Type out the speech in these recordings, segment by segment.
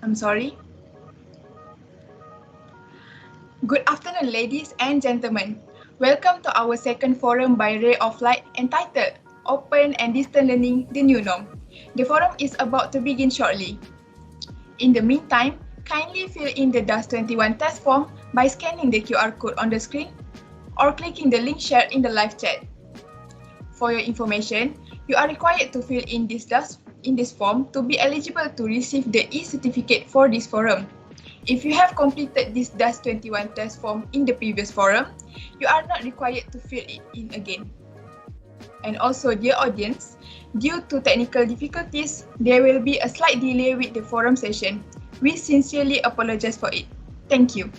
I'm sorry. Good afternoon, ladies and gentlemen. Welcome to our second forum by Ray of Light entitled Open and Distant Learning, the New Norm. The forum is about to begin shortly. In the meantime, kindly fill in the DAS21 test form by scanning the QR code on the screen or clicking the link shared in the live chat. For your information, you are required to fill in this form to be eligible to receive the e-certificate for this forum. If you have completed this DAS21 test form in the previous forum, you are not required to fill it in again. And also, dear audience, due to technical difficulties, there will be a slight delay with the forum session. We sincerely apologize for it. Thank you.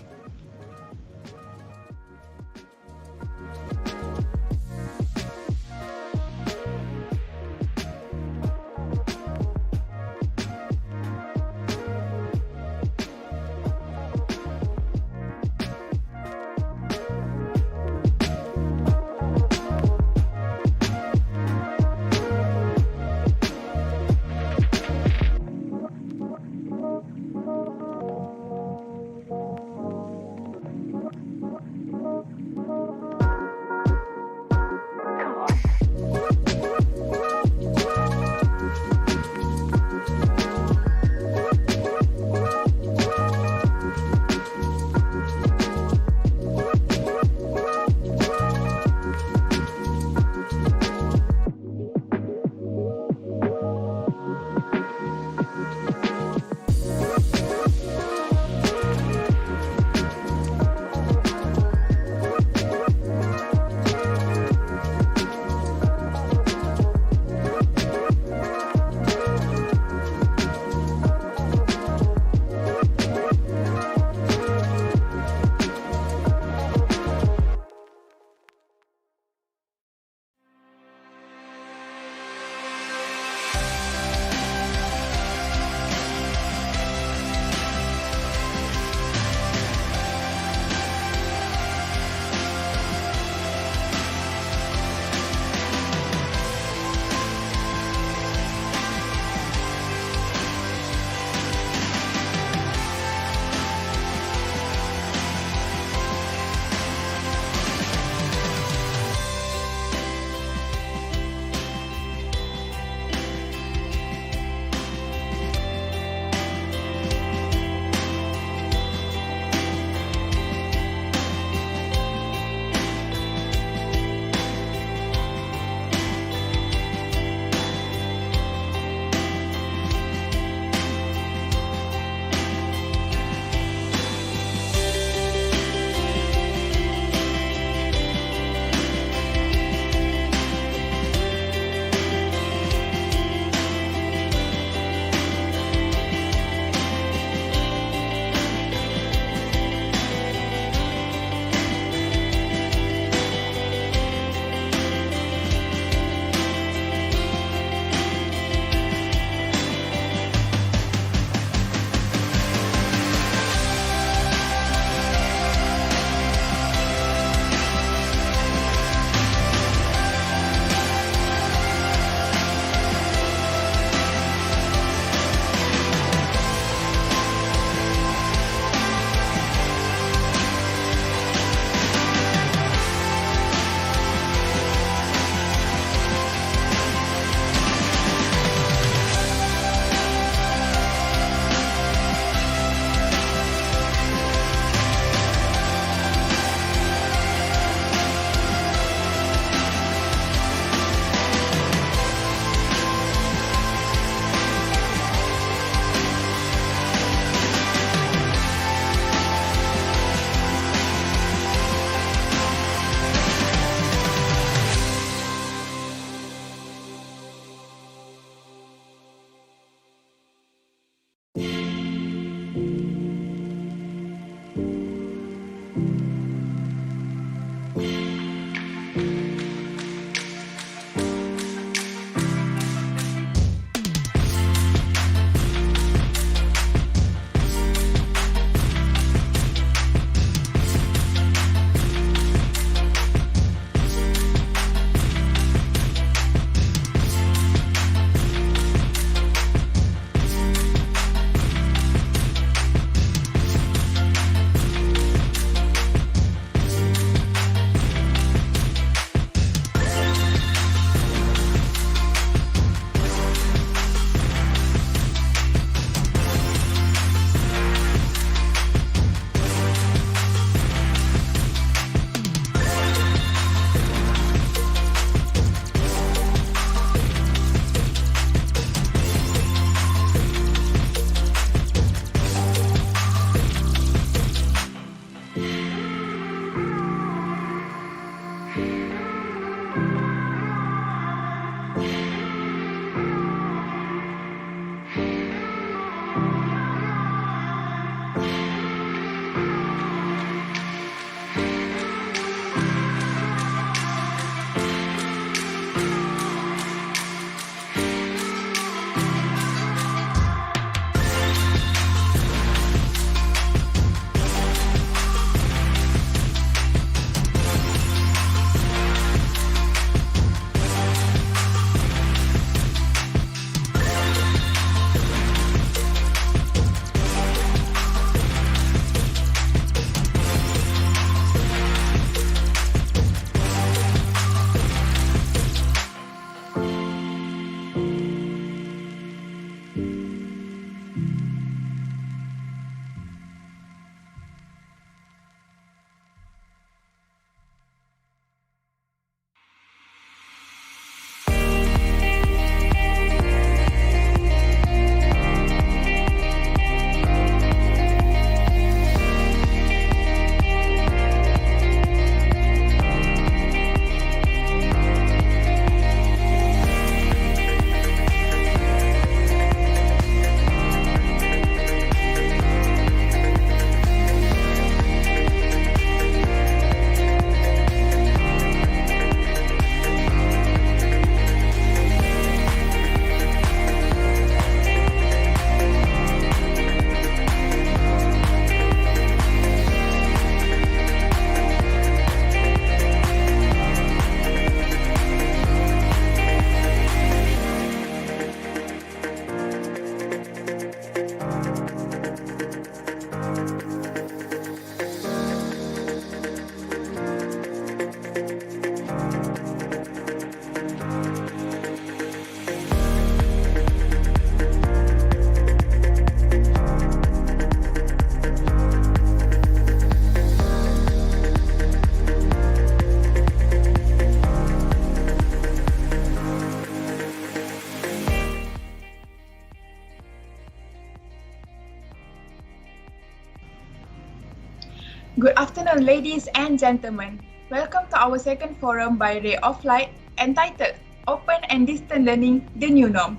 Good afternoon, ladies and gentlemen. Welcome to our second forum by Ray of Light entitled Open and Distant Learning, the New Norm.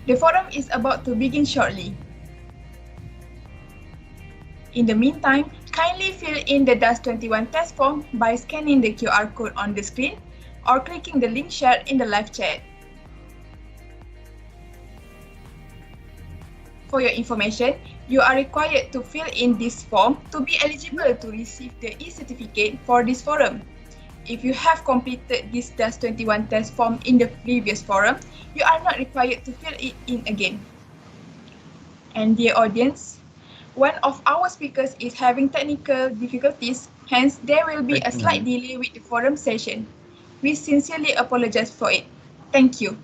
The forum is about to begin shortly. In the meantime, kindly fill in the DAS21 test form by scanning the QR code on the screen or clicking the link shared in the live chat. For your information, you are required to fill in this form to be eligible to receive the e-certificate for this forum. If you have completed this DAS21 test form in the previous forum, you are not required to fill it in again. And dear audience, one of our speakers is having technical difficulties, hence there will be a slight delay with the forum session. We sincerely apologize for it. Thank you.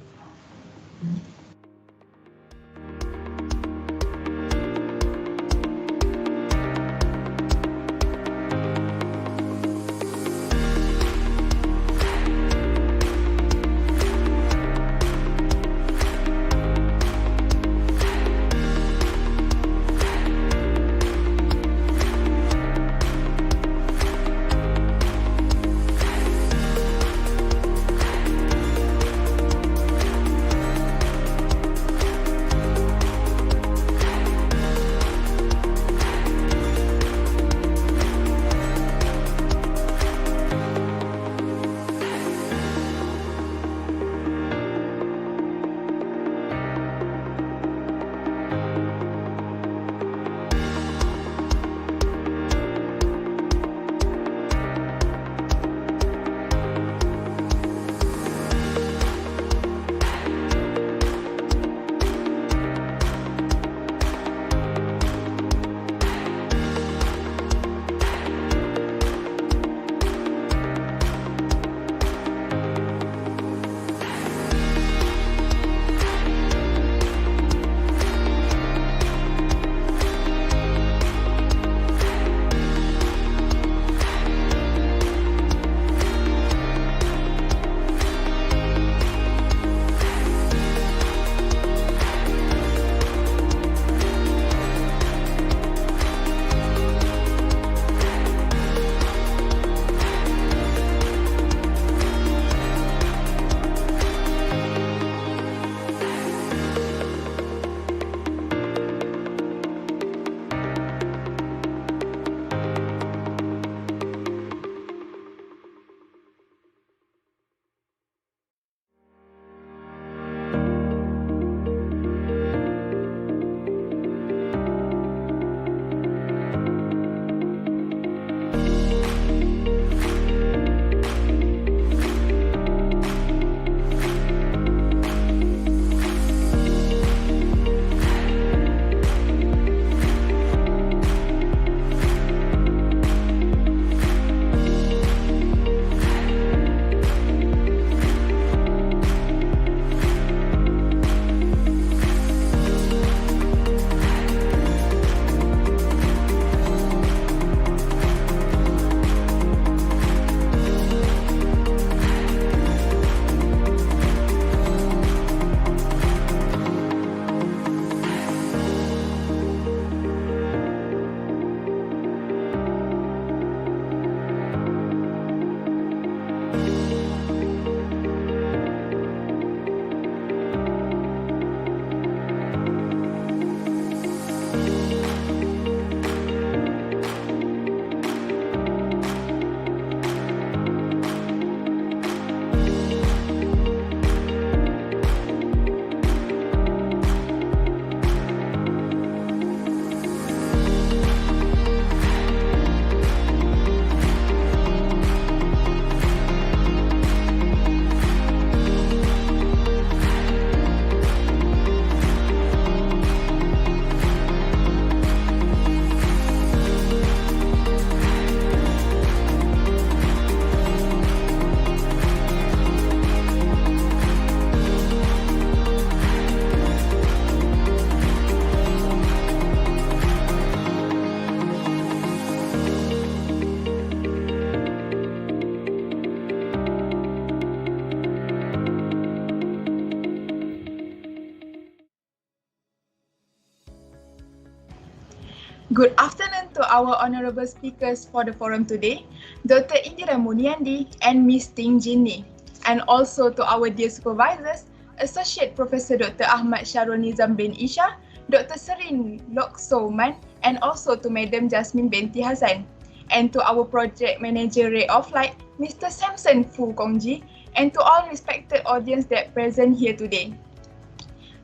Good afternoon to our honourable speakers for the forum today, Dr. Indira Muniandi and Ms. Ting Jinni, and also to our dear supervisors, Associate Professor Dr. Ahmad Syarul Nizam bin Isha, Dr. Serin Loksoman, and also to Madam Jasmine Binti Hassan, and to our Project Manager Ray of Light, Mr. Samson Fu Kongji, and to all respected audience that present here today.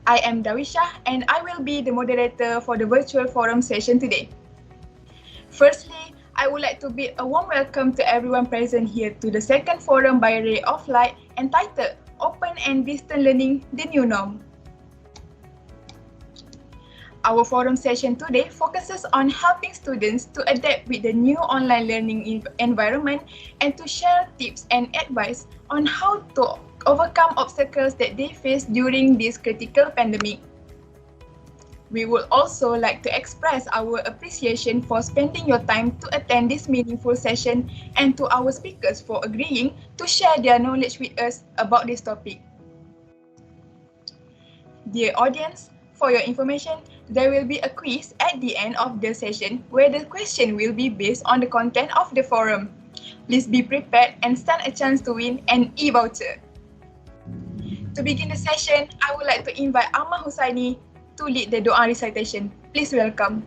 I am Dawisha and I will be the moderator for the virtual forum session today. Firstly, I would like to bid a warm welcome to everyone present here to the second forum by Ray of Light entitled Open and Distance Learning, the New Norm. Our forum session today focuses on helping students to adapt with the new online learning environment and to share tips and advice on how to overcome obstacles that they face during this critical pandemic. We would also like to express our appreciation for spending your time to attend this meaningful session and to our speakers for agreeing to share their knowledge with us about this topic. Dear audience, for your information, there will be a quiz at the end of the session where the question will be based on the content of the forum. Please be prepared and stand a chance to win an e-voucher. To begin the session, I would like to invite Amma Husaini to lead the Doa recitation. Please welcome.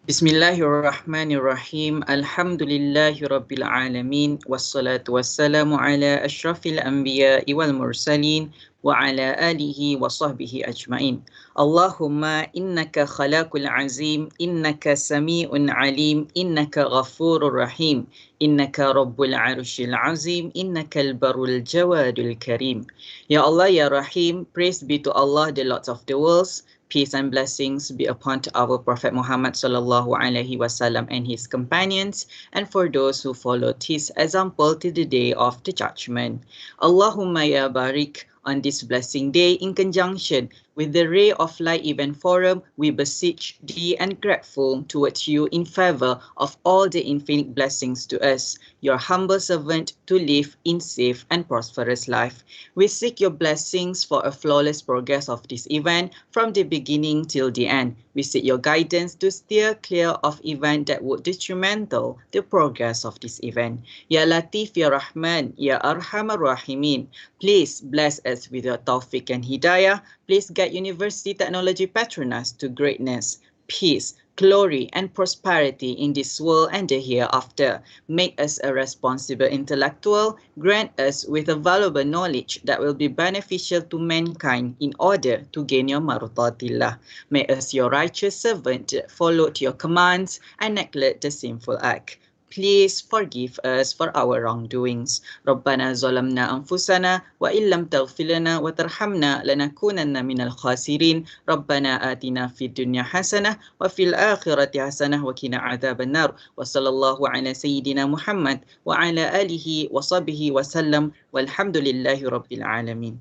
Bismillahirrahmanirrahim. Alhamdulillahi Rabbil Alamin. Wassalatu wassalamu ala ashrafil anbiya'i wal mursalin wa ala alihi wa sahbihi ajma'in. Allahumma innaka khalaqul azim, innaka sami'un alim, innaka ghafurur rahim, innaka rabbul arshil azim, innaka al-barul jawadul karim. Ya Allah, Ya Rahim, praise be to Allah, the Lord of the worlds. Peace and blessings be upon our Prophet Muhammad sallallahu alaihi wasallam and his companions, and for those who followed his example to the day of the judgment. Allahumma ya barik, on this blessing day in conjunction with the Ray of Light Event Forum, we beseech thee and grateful towards you in favor of all the infinite blessings to us, your humble servant, to live in safe and prosperous life. We seek your blessings for a flawless progress of this event from the beginning till the end. We seek your guidance to steer clear of events that would detrimental the progress of this event. Ya Latif, Ya Rahman, Ya Arhamar Rahimin, please bless us with your tawfiq and hidayah. Please guide University Technology Petronas to greatness, peace, glory, and prosperity in this world and the hereafter. Make us a responsible intellectual. Grant us with a valuable knowledge that will be beneficial to mankind in order to gain your marutatillah. May us your righteous servant follow your commands and neglect the sinful act. Please forgive us for our wrongdoings. ربنا ظلمنا أنفسنا وإن لم تغفر لنا وترحمنا لنكونن من الخاسرين. ربنا آتنا في الدنيا حسنة وفي الآخرة حسنة وقنا عذاب النار. وصلى الله على سيدنا محمد وعلى آله وصحبه وسلم والحمد لله رب العالمين.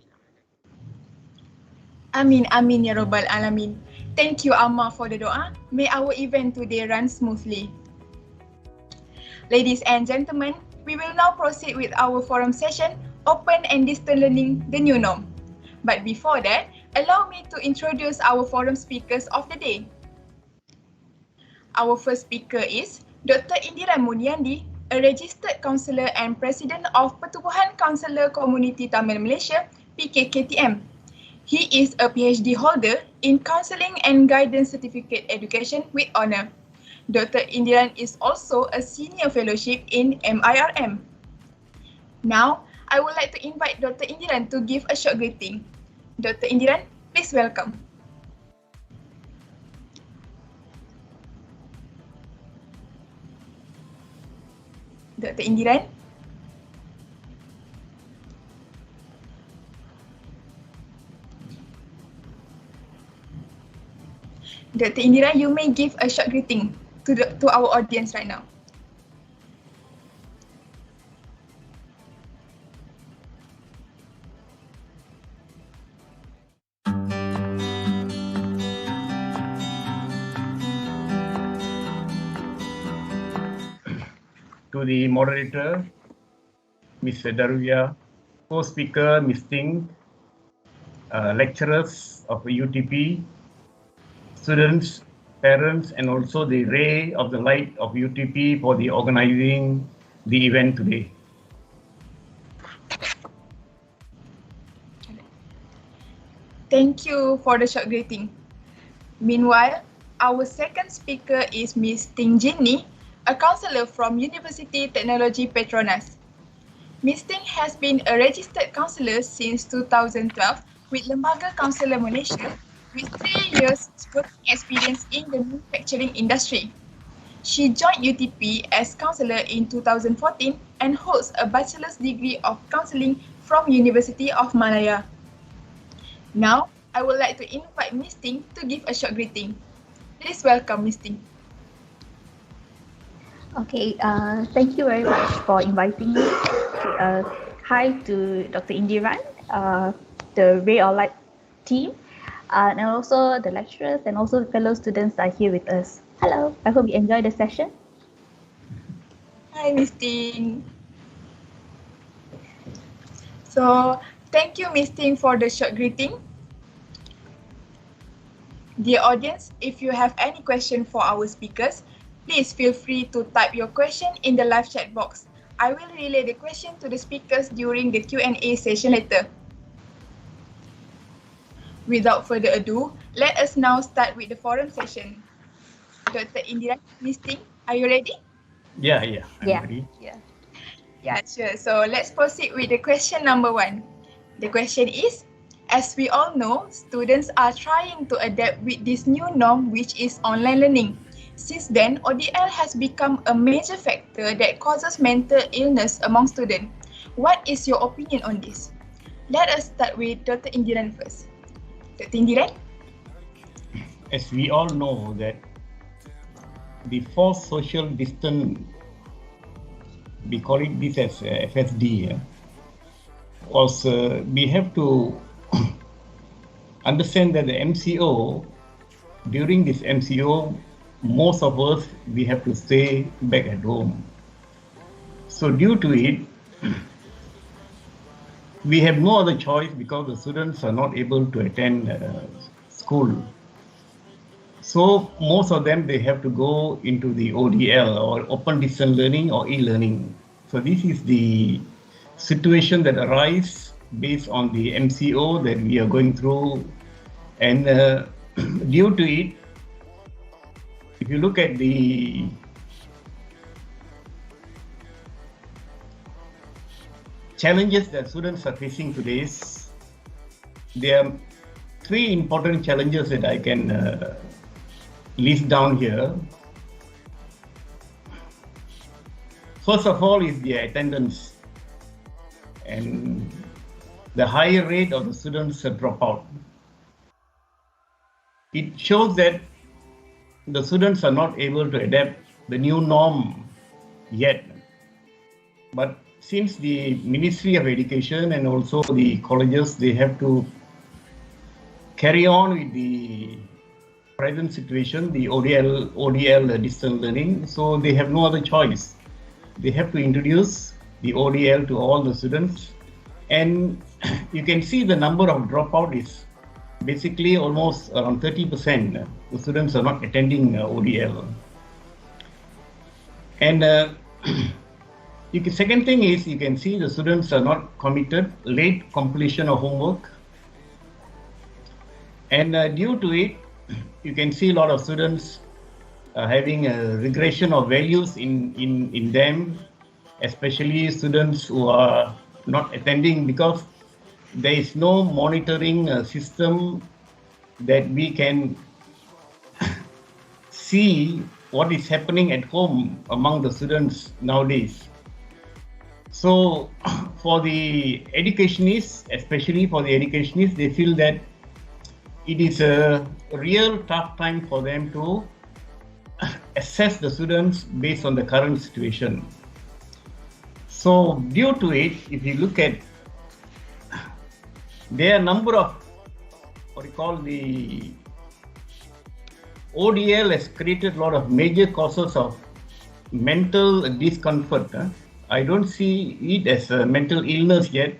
Amin, amin, ya Rabbal Alamin. Thank you, Amma, for the doa. May our event today run smoothly. Ladies and gentlemen, we will now proceed with our forum session, Open and Distance Learning, the New Norm. But before that, allow me to introduce our forum speakers of the day. Our first speaker is Dr. Indira Muniandi, a registered counsellor and president of Pertubuhan Counsellor Community Tamil Malaysia, PKKTM. He is a PhD holder in Counselling and Guidance Certificate Education with Honour. Dr. Indiran is also a senior fellowship in MIRM. Now, I would like to invite Dr. Indiran to give a short greeting. Dr. Indiran, please welcome. Dr. Indiran? Dr. Indira, you may give a short greeting to our audience right now. To the moderator, Mr. Daruya, co-speaker, Ms. Ting, lecturers of UTP, students, parents, and also the ray of the light of UTP for the organizing the event today. Thank you for the short greeting. Meanwhile, our second speaker is Ms. Ting Jinni, a counselor from University Technology Petronas. Ms. Ting has been a registered counsellor since 2012 with Lembaga Counsellor Malaysia with 3 years working experience in the manufacturing industry. She joined UTP as counsellor in 2014 and holds a bachelor's degree of counselling from University of Malaya. Now, I would like to invite Ms. Ting to give a short greeting. Please welcome Ms. Ting. Okay, thank you very much for inviting me. Hi to Dr. Indiran, the Ray of Light team, and also the lecturers and also fellow students are here with us. Hello, I hope you enjoy the session. Hi, Ms. Ting. So, thank you, Ms. Ting, for the short greeting. Dear audience, if you have any question for our speakers, please feel free to type your question in the live chat box. I will relay the question to the speakers during the Q&A session later. Without further ado, let us now start with the forum session. Dr. Indira, Ms. Ting, are you ready? Yeah, I'm ready. Yeah, sure. So let's proceed with the question number 1. The question is, as we all know, students are trying to adapt with this new norm, which is online learning. Since then, ODL has become a major factor that causes mental illness among students. What is your opinion on this? Let us start with Dr. Indiran first. Dr. Indiran? As we all know that the forced social distance, we call it this as FSD, we have to understand that the MCO, during this MCO, most of us, we have to stay back at home. So due to it, we have no other choice because the students are not able to attend school. So most of them, they have to go into the ODL or open distance learning or e-learning. So this is the situation that arises based on the MCO that we are going through. And due to it, if you look at the challenges that students are facing today, there are 3 important challenges that I can list down here. First of all is the attendance and the higher rate of the students drop out. It shows that the students are not able to adapt the new norm yet. But since the Ministry of Education and also the colleges, they have to carry on with the present situation, the ODL distance learning, so they have no other choice. They have to introduce the ODL to all the students, and you can see the number of dropout is basically almost around 30%. The students are not attending ODL. And second thing is, you can see the students are not committed, late completion of homework. And due to it, you can see a lot of students having a regression of values in them, especially students who are not attending because there is no monitoring system that we can see what is happening at home among the students nowadays. So for the educationists, especially for the educationists, they feel that it is a real tough time for them to assess the students based on the current situation. So due to it, if you look at, there are a number of what we call the ODL has created a lot of major causes of mental discomfort. I don't see it as a mental illness yet,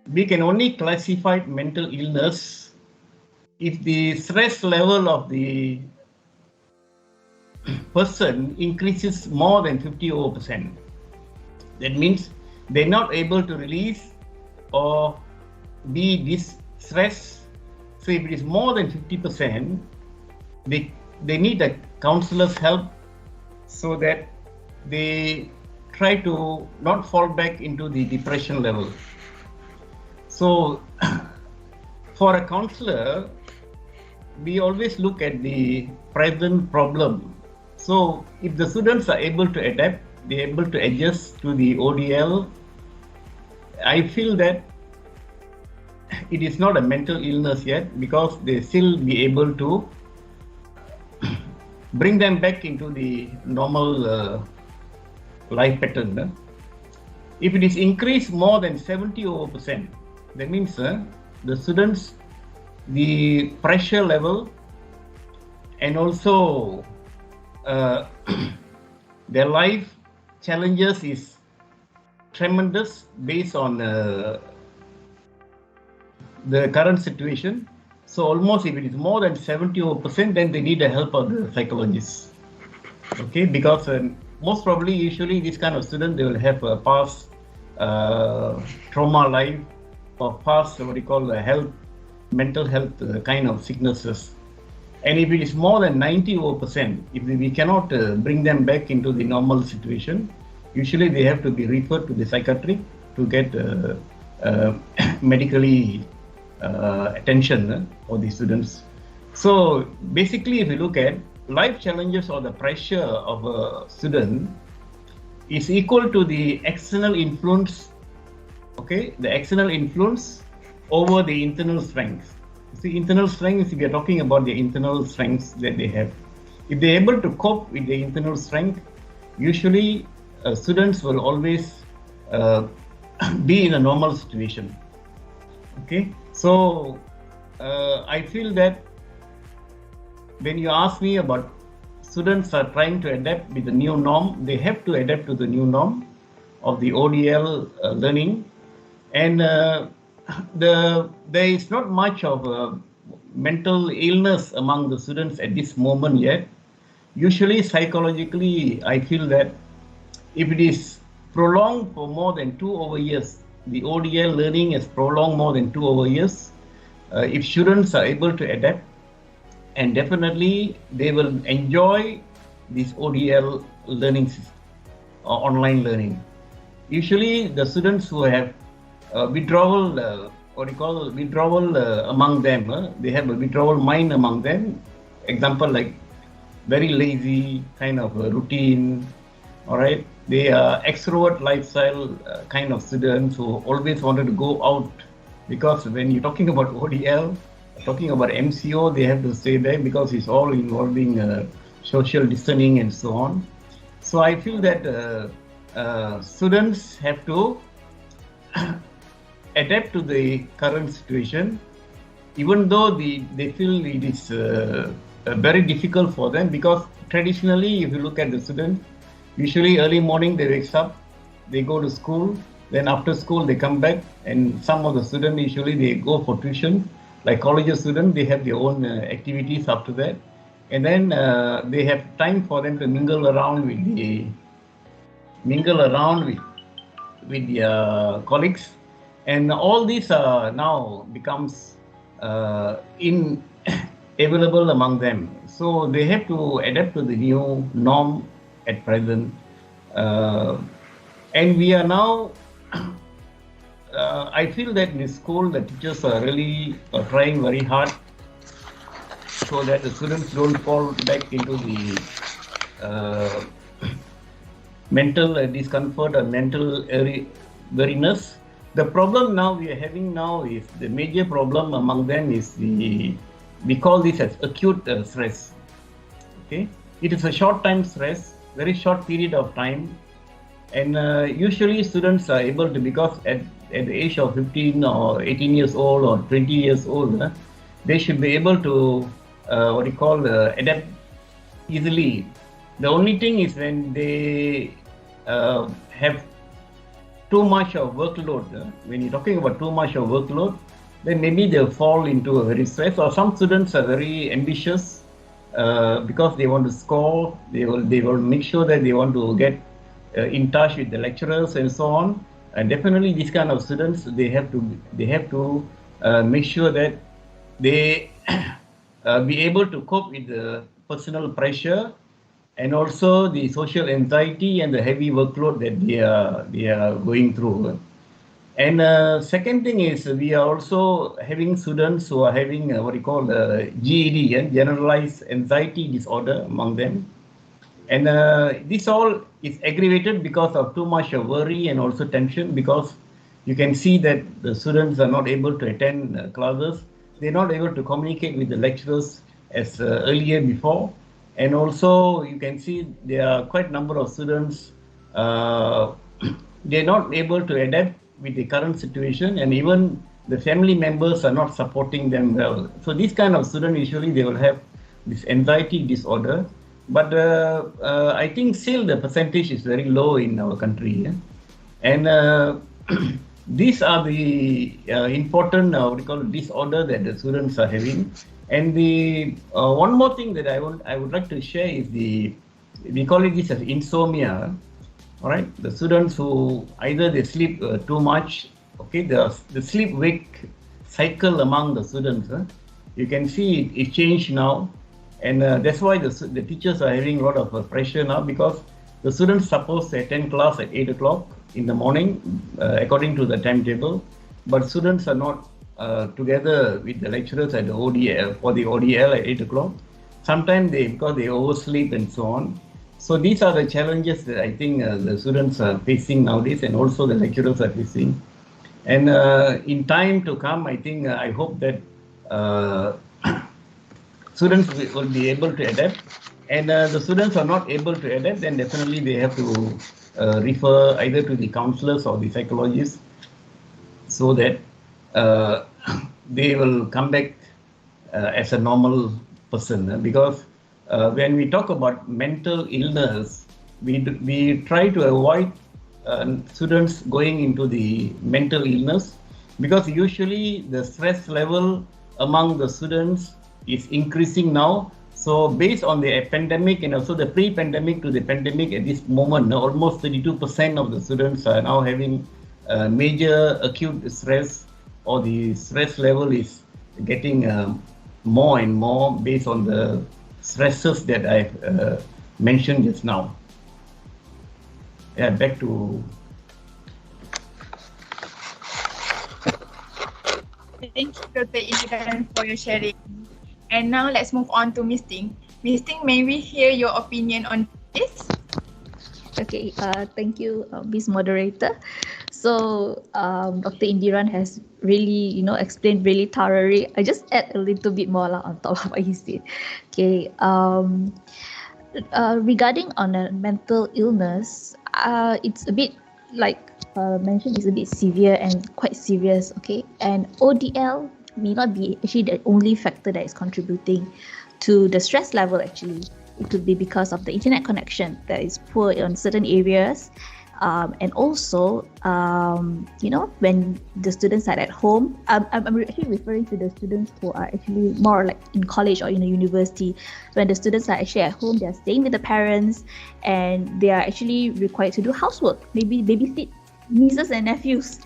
we can only classify mental illness if the stress level of the person increases more than 50%. That means they're not able to release or be distressed. So if it is more than 50%, they need a counselor's help so that they try to not fall back into the depression level. So for a counselor, we always look at the present problem. So if the students are able to adapt, they're able to adjust to the ODL, I feel that it is not a mental illness yet, because they still be able to bring them back into the normal life pattern. If it is increased more than 70%, that means the students, the pressure level and also their life challenges is tremendous based on the current situation. So almost if it is more than 70%, then they need the help of the psychologists. Okay, because most probably, usually this kind of student, they will have a past trauma life or past what we call mental health kind of sicknesses. And if it is more than 90%, if we cannot bring them back into the normal situation, usually they have to be referred to the psychiatric to get medically attention for the students. So basically, if you look at life challenges or the pressure of a student is equal to the external influence, okay, the external influence over the internal strength. See, internal strength, if we are talking about the internal strengths that they have, if they're able to cope with the internal strength, usually students will always be in a normal situation. Okay, so I feel that when you ask me about students are trying to adapt with the new norm, they have to adapt to the new norm of the ODL learning, and there is not much of mental illness among the students at this moment yet. Usually psychologically, I feel that if it is prolonged for more than 2 years, the ODL learning is prolonged more than 2 years, if students are able to adapt, and definitely they will enjoy this ODL learning system or online learning. Usually the students who have withdrawal, among them, they have a withdrawal mind among them. Example, like very lazy kind of routine, all right. They are extrovert lifestyle kind of students who always wanted to go out, because when you're talking about ODL, talking about MCO, they have to stay there because it's all involving social distancing and so on. So I feel that students have to adapt to the current situation, even though they feel it is very difficult for them, because traditionally, if you look at the student, usually early morning they wake up, they go to school, then after school they come back, and some of the students usually they go for tuition. Like college students, they have their own activities after that, and then they have time for them to mingle around with their colleagues, and all these now becomes available among them. So they have to adapt to the new norm at present, and we are now. I feel that in school, the teachers are really trying very hard so that the students don't fall back into the mental discomfort or mental weariness. The problem now we are having now is the major problem among them is we call this as acute stress. Okay, it is a short time stress, very short period of time, and usually students are able to, because at the age of 15 or 18 years old or 20 years old, they should be able to adapt easily. The only thing is when they have too much of workload. When you're talking about too much of workload, then maybe they'll fall into a very stress. Or some students are very ambitious because they want to score. They will make sure that they want to get in touch with the lecturers and so on. And definitely, these kind of students, they have to make sure that they be able to cope with the personal pressure and also the social anxiety and the heavy workload that they are going through. And second thing is we are also having students who are having what we call GED, generalized anxiety disorder among them. And this all is aggravated because of too much of worry and also tension, because you can see that the students are not able to attend classes. They're not able to communicate with the lecturers as earlier before. And also you can see there are quite a number of students, they're not able to adapt with the current situation, and even the family members are not supporting them well. So these kind of students, usually they will have this anxiety disorder. But I think still the percentage is very low in our country. Yeah? And these are the important what we call disorder that the students are having. And the one more thing that I would like to share is we call it this as insomnia. All right, the students who either they sleep too much. Okay, the sleep-wake cycle among the students. You can see it changed now. And that's why the teachers are having a lot of pressure now, because the students supposed to attend class at 8 o'clock in the morning according to the timetable, but students are not together with the lecturers at the ODL for the ODL at 8 o'clock. Sometimes because they oversleep and so on. So these are the challenges that I think the students are facing nowadays, and also the lecturers are facing. And in time to come, I think I hope that students will be able to adapt, and the students are not able to adapt, then definitely they have to refer either to the counselors or the psychologists, so that they will come back as a normal person. Because when we talk about mental illness, we try to avoid students going into the mental illness, because usually the stress level among the students is increasing now. So based on the pandemic and also the pre-pandemic to the pandemic, at this moment, almost 32% of the students are now having major acute stress, or the stress level is getting more and more based on the stresses that I've mentioned just now. Yeah, back to... Thank you, Dr. Indiran, for your sharing. And now let's move on to Miss Ting. Miss Ting, may we hear your opinion on this? Okay, thank you, Miss Moderator. So Dr. Indiran has really, explained really thoroughly. I just add a little bit more on top of what he said. Okay, regarding on a mental illness, it's a bit like mentioned, it's a bit severe and quite serious. Okay, and ODL may not be actually the only factor that is contributing to the stress level. Actually, it could be because of the internet connection that is poor in certain areas, and also when the students are at home. I'm actually referring to the students who are actually more like in college or in a university. When the students are actually at home, they are staying with the parents, and they are actually required to do housework, maybe babysit nieces and nephews,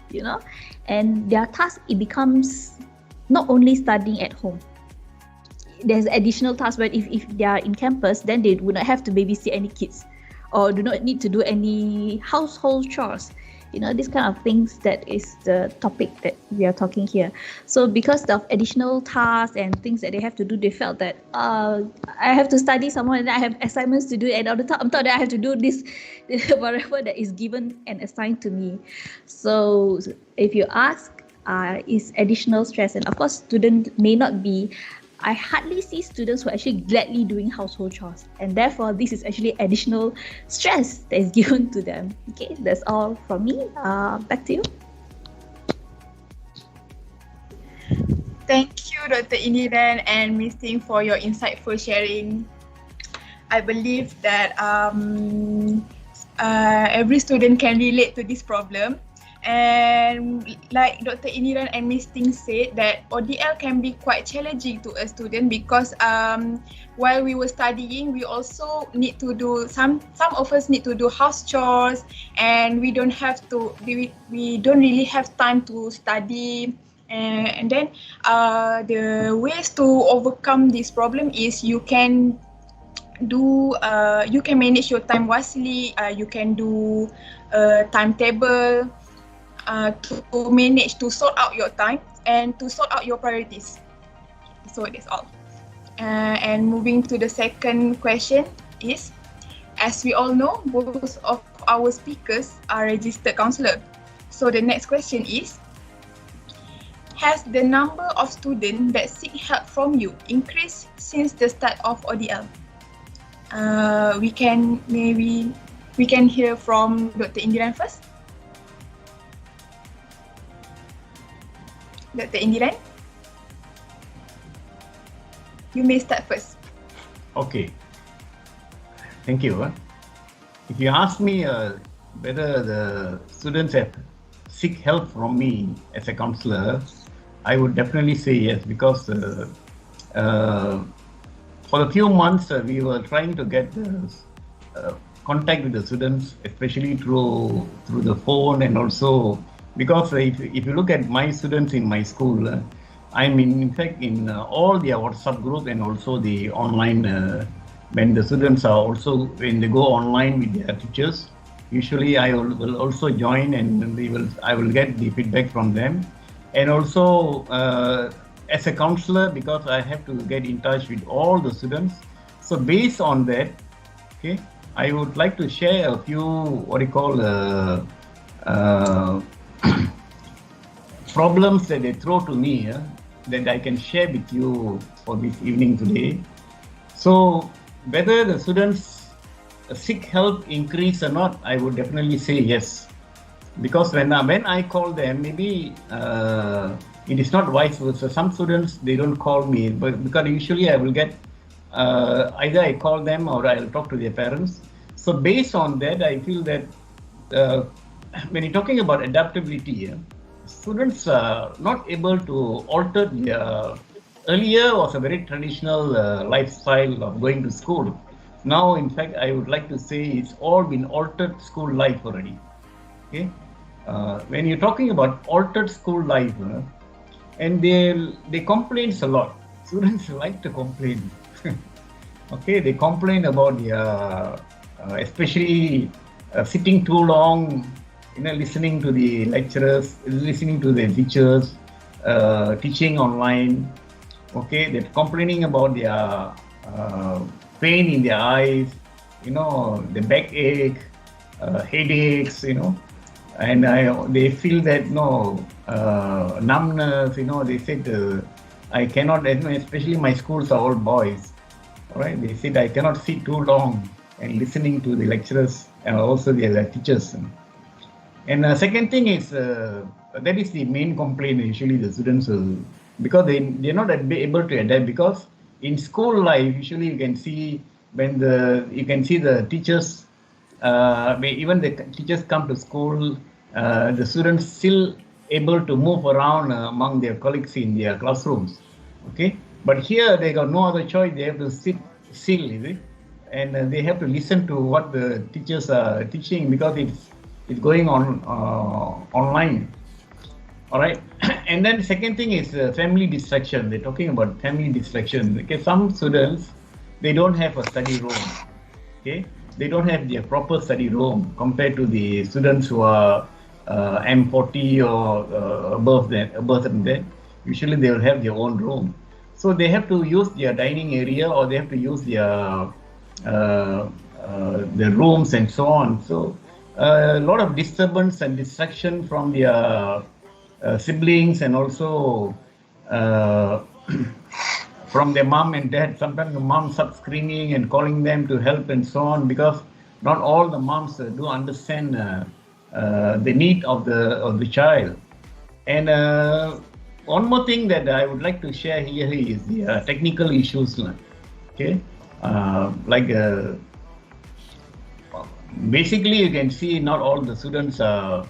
and their task, it becomes not only studying at home. There's additional tasks, but if they are in campus, then they would not have to babysit any kids, or do not need to do any household chores. These kind of things, that is the topic that we are talking here. So because of additional tasks and things that they have to do, they felt that I have to study somewhere, and I have assignments to do, and all the time I'm thought that I have to do this whatever that is given and assigned to me. So if you ask, is additional stress, and of course student may not be. I hardly see students who are actually gladly doing household chores, and therefore this is actually additional stress that is given to them. Okay, that's all from me. Back to you. Thank you, Dr. Indiran and Miss Ting, for your insightful sharing. I believe that every student can relate to this problem. And like Dr. Indiran and Ms. Ting said, that ODL can be quite challenging to a student because while we were studying, we also need to do some of us need to do house chores, and we don't really have time to study. And then the ways to overcome this problem is you can manage your time wisely. You can do a timetable to manage to sort out your time and to sort out your priorities. So that's all. And moving to the second question is, as we all know, both of our speakers are registered counsellor. So the next question is, has the number of students that seek help from you increased since the start of ODL? We can hear from Dr. Indiran first. Dr. Indiran, you may start first. Okay. Thank you. If you ask me whether the students have seek help from me as a counselor, I would definitely say yes, because for a few months we were trying to get contact with the students, especially through the phone, and also because if you look at my students in my school, I'm in fact in all their WhatsApp group and also the online. When the students are also, when they go online with their teachers, usually I will also join, and I will get the feedback from them. And also as a counselor, because I have to get in touch with all the students. So based on that, okay, I would like to share a few problems that they throw to me that I can share with you for this evening today. So whether the students seek help increase or not, I would definitely say yes. Because when I call them, maybe it is not vice versa. Some students, they don't call me, but because usually I will get either I call them or I'll talk to their parents. So based on that, I feel that when you're talking about adaptability, students are not able to alter their, earlier was a very traditional lifestyle of going to school. Now, in fact, I would like to say it's all been altered school life already. Okay, when you're talking about altered school life, and they complain a lot. Students like to complain. Okay, they complain about their, especially sitting too long, listening to the lecturers, listening to the teachers, teaching online. Okay, they're complaining about their pain in their eyes, the backache, headaches, and they feel that numbness. They said I cannot, especially my schools are all boys. All right, they said I cannot sit too long and listening to the lecturers and also the teachers. And second thing is that is the main complaint usually the students will, because they're not able to adapt, because in school life usually you can see the teachers, even the teachers come to school, the students still able to move around among their colleagues in their classrooms. Okay, but here they got no other choice. They have to sit still, and they have to listen to what the teachers are teaching, because it's going on online. All right. And then the second thing is family distraction. They're talking about family distraction. Okay, some students, they don't have a study room. Okay, they don't have their proper study room compared to the students who are M40 or above than that. Usually they will have their own room. So they have to use their dining area, or they have to use their rooms and so on. So a lot of disturbance and distraction from their siblings, and also from their mom and dad. Sometimes the mom starts screaming and calling them to help and so on, because not all the moms do understand the need of the child. And one more thing that I would like to share here is the technical issues. Okay, basically you can see not all the students are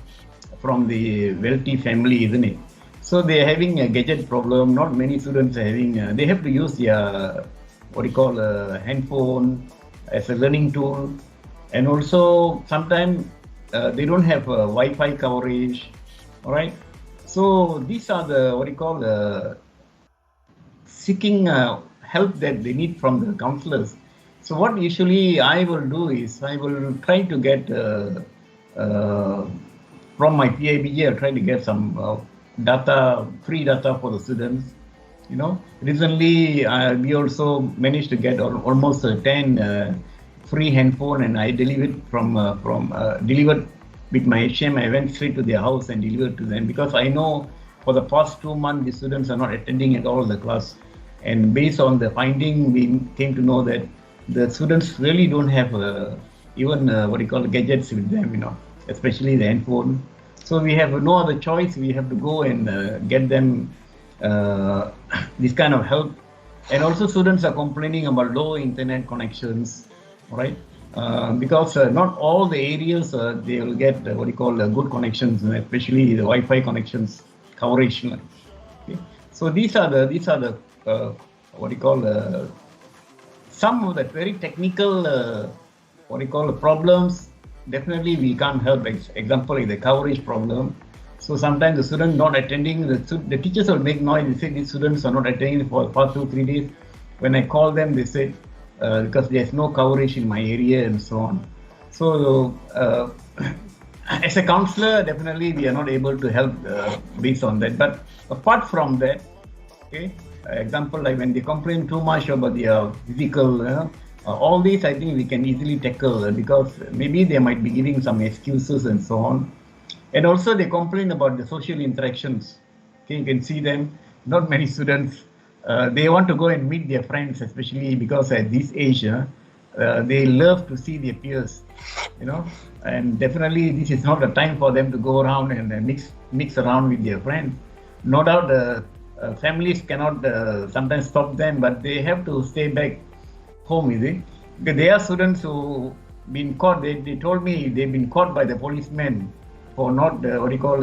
from the wealthy family, isn't it? So they're having a gadget problem. Not many students are having. They have to use their what do you call a handphone as a learning tool, and also sometimes they don't have Wi-Fi coverage. All right. So these are the what do you call seeking help that they need from the counselors. So what usually I will do is I will try to get from my PIBG. I'll try to get some data, free data for the students. You know, recently we also managed to get almost 10 free handphone, and I delivered delivered with my HM. I went straight to their house and delivered to them, because I know for the past 2 months the students are not attending at all the class, and based on the finding, we came to know that the students really don't have even what you call gadgets with them, you know, especially the handphone. So we have no other choice. We have to go and get them this kind of help. And also students are complaining about low internet connections, right? Because not all the areas they will get what you call good connections, especially the Wi-Fi connections coverage. Okay? So these are the what you call some of the very technical what you call problems. Definitely we can't help. Example like the coverage problem. So sometimes the student not attending, the teachers will make noise. They say these students are not attending for the past 2-3 days. When I call them, they say because there's no coverage in my area and so on. So as a counselor, definitely we are not able to help based on that. But apart from that, okay, example like when they complain too much about their physical, all these I think we can easily tackle because maybe they might be giving some excuses and so on. And also they complain about the social interactions. Okay, you can see them, not many students, they want to go and meet their friends, especially because at this age, they love to see their peers, you know, and definitely this is not the time for them to go around and mix around with their friends. No doubt families cannot sometimes stop them, but they have to stay back home, is it? Because there are students who been caught, they told me they've been caught by the policemen for not what do you call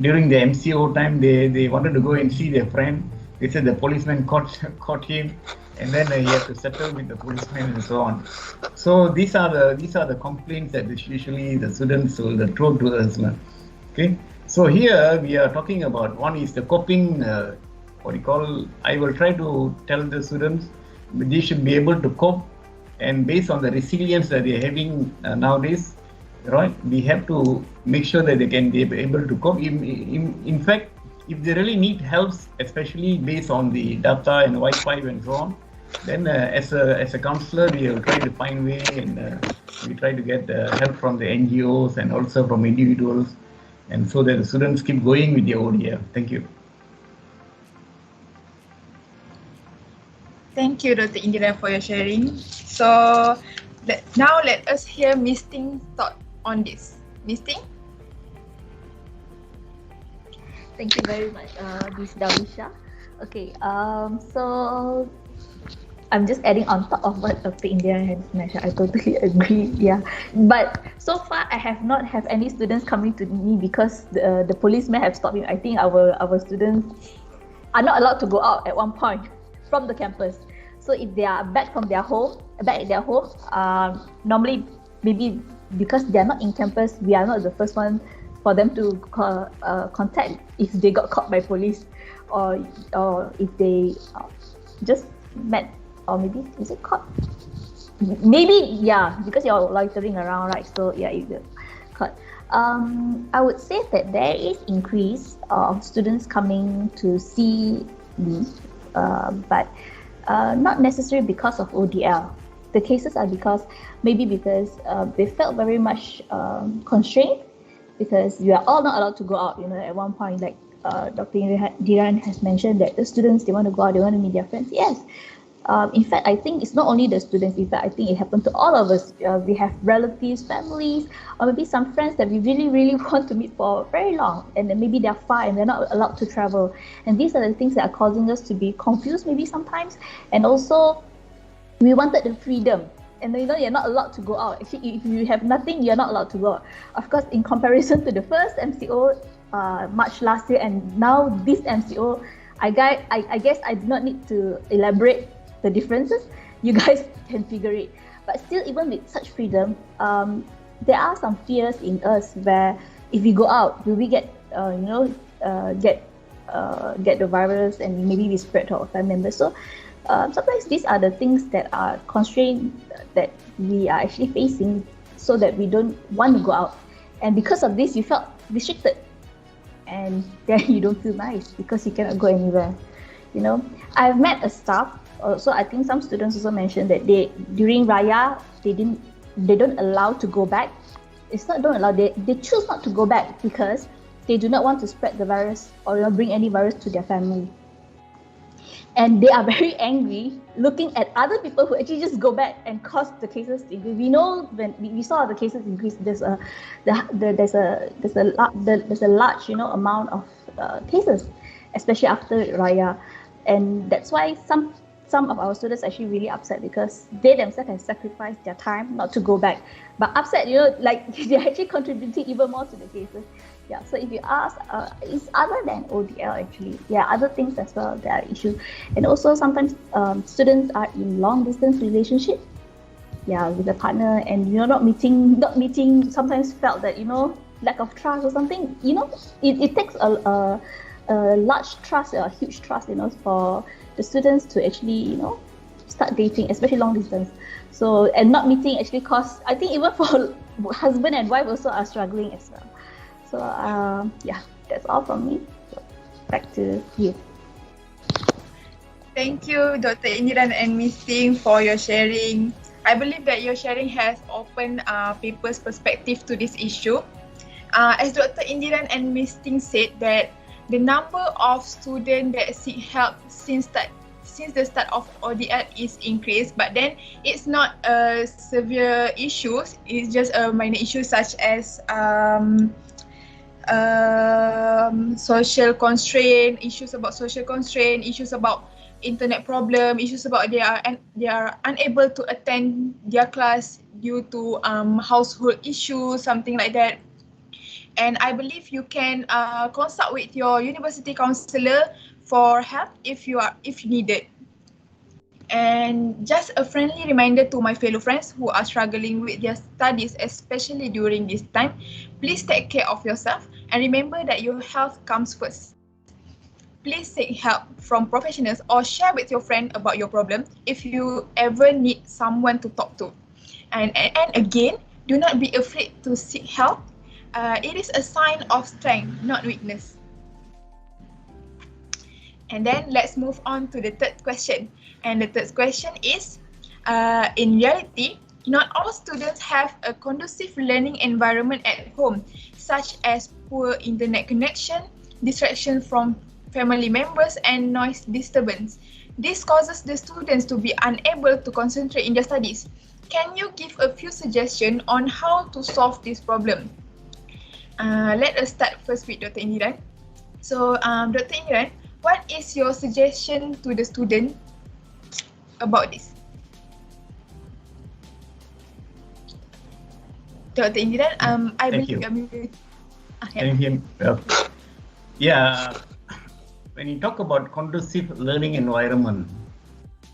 during the MCO time. They wanted to go and see their friend. They said the policeman caught him, and then he had to settle with the policeman and so on. So these are the complaints that usually the students will throw to us. Okay, so here we are talking about one is the coping. What do you call? I will try to tell the students they should be able to cope, and based on the resilience that they're having nowadays, right? We have to make sure that they can be able to cope. In fact, if they really need help, especially based on the data and Wi-Fi and so on, then as a counselor, we will try to find way, and we try to get help from the NGOs and also from individuals, and so that the students keep going with their ODL. Thank you. Thank you, Dr. Indira, for your sharing. So now let us hear Miss Ting's thought on this. Miss Ting? Thank you very much, Miss Dawisha. Okay, so I'm just adding on top of what Dr. Indira has mentioned. I totally agree. Yeah, but so far I have not have any students coming to me because the policemen have stopped me. I think our students are not allowed to go out at one point from the campus. So if they are back at their home, normally maybe because they are not in campus, we are not the first one for them to contact if they got caught by police, or if they just met, or maybe is it caught? Maybe, yeah, because you're loitering around, right? So yeah, if you're caught. I would say that there is increase of students coming to see me, but not necessarily because of ODL. The cases are because they felt very much constrained, because you are all not allowed to go out. You know, at one point, like Dr. Diran has mentioned, that the students, they want to go out, they want to meet their friends. Yes. In fact, I think it's not only the students. In fact, I think it happened to all of us. We have relatives, families, or maybe some friends that we really, really want to meet for very long, and then maybe they're far and they're not allowed to travel. And these are the things that are causing us to be confused maybe sometimes. And also, we wanted the freedom and you're not allowed to go out. Actually, if you have nothing, you're not allowed to go out. Of course, in comparison to the first MCO, March last year, and now this MCO, I guess I do not need to elaborate the differences. You guys can figure it. But still, even with such freedom, there are some fears in us where if we go out, will we get the virus and maybe we spread to our family members. So sometimes these are the things that are constraints that we are actually facing, so that we don't want to go out. And because of this, you felt restricted, and then you don't feel nice because you cannot go anywhere. I've met a staff. So I think some students also mentioned that during Raya they don't allow to go back. It's not don't allow, they choose not to go back because they do not want to spread the virus or bring any virus to their family. And they are very angry looking at other people who actually just go back and cause the cases to increase. We know when we saw the cases increase, there's a large amount of cases, especially after Raya, and that's why some of our students are actually really upset because they themselves have sacrificed their time not to go back, but upset, like they're actually contributing even more to the cases. Yeah, so if you ask, it's other than ODL actually. Yeah, other things as well that are issues. And also sometimes students are in long distance relationship, with a partner, and not meeting, sometimes felt that, lack of trust or something. It takes a large trust, a huge trust, for the students to actually, start dating, especially long distance. So, and not meeting actually cause, I think even for husband and wife also are struggling as well. So that's all from me. So, back to you. Thank you, Dr. Indiran and Ms. Ting, for your sharing. I believe that your sharing has opened people's perspective to this issue. As Dr. Indiran and Ms. Ting said, that the number of students that seek help since the start of ODL is increased, but then it's not a severe issue. It's just a minor issue such as social constraint, issues about internet problem, issues about they are unable to attend their class due to household issues, something like that. And I believe you can consult with your university counselor for help if you needed. And just a friendly reminder to my fellow friends who are struggling with their studies, especially during this time, please take care of yourself and remember that your health comes first. Please seek help from professionals or share with your friend about your problem if you ever need someone to talk to. And again, do not be afraid to seek help. It is a sign of strength, not weakness. And then let's move on to the third question. And the third question is, in reality, not all students have a conducive learning environment at home, such as poor internet connection, distraction from family members, and noise disturbance. This causes the students to be unable to concentrate in their studies. Can you give a few suggestions on how to solve this problem? Let us start first with Dr. Indiran. So, Dr. Indiran, what is your suggestion to the student about this? Dr. Indiran, I believe you are muted. Can you hear me? Yeah, when you talk about conducive learning environment,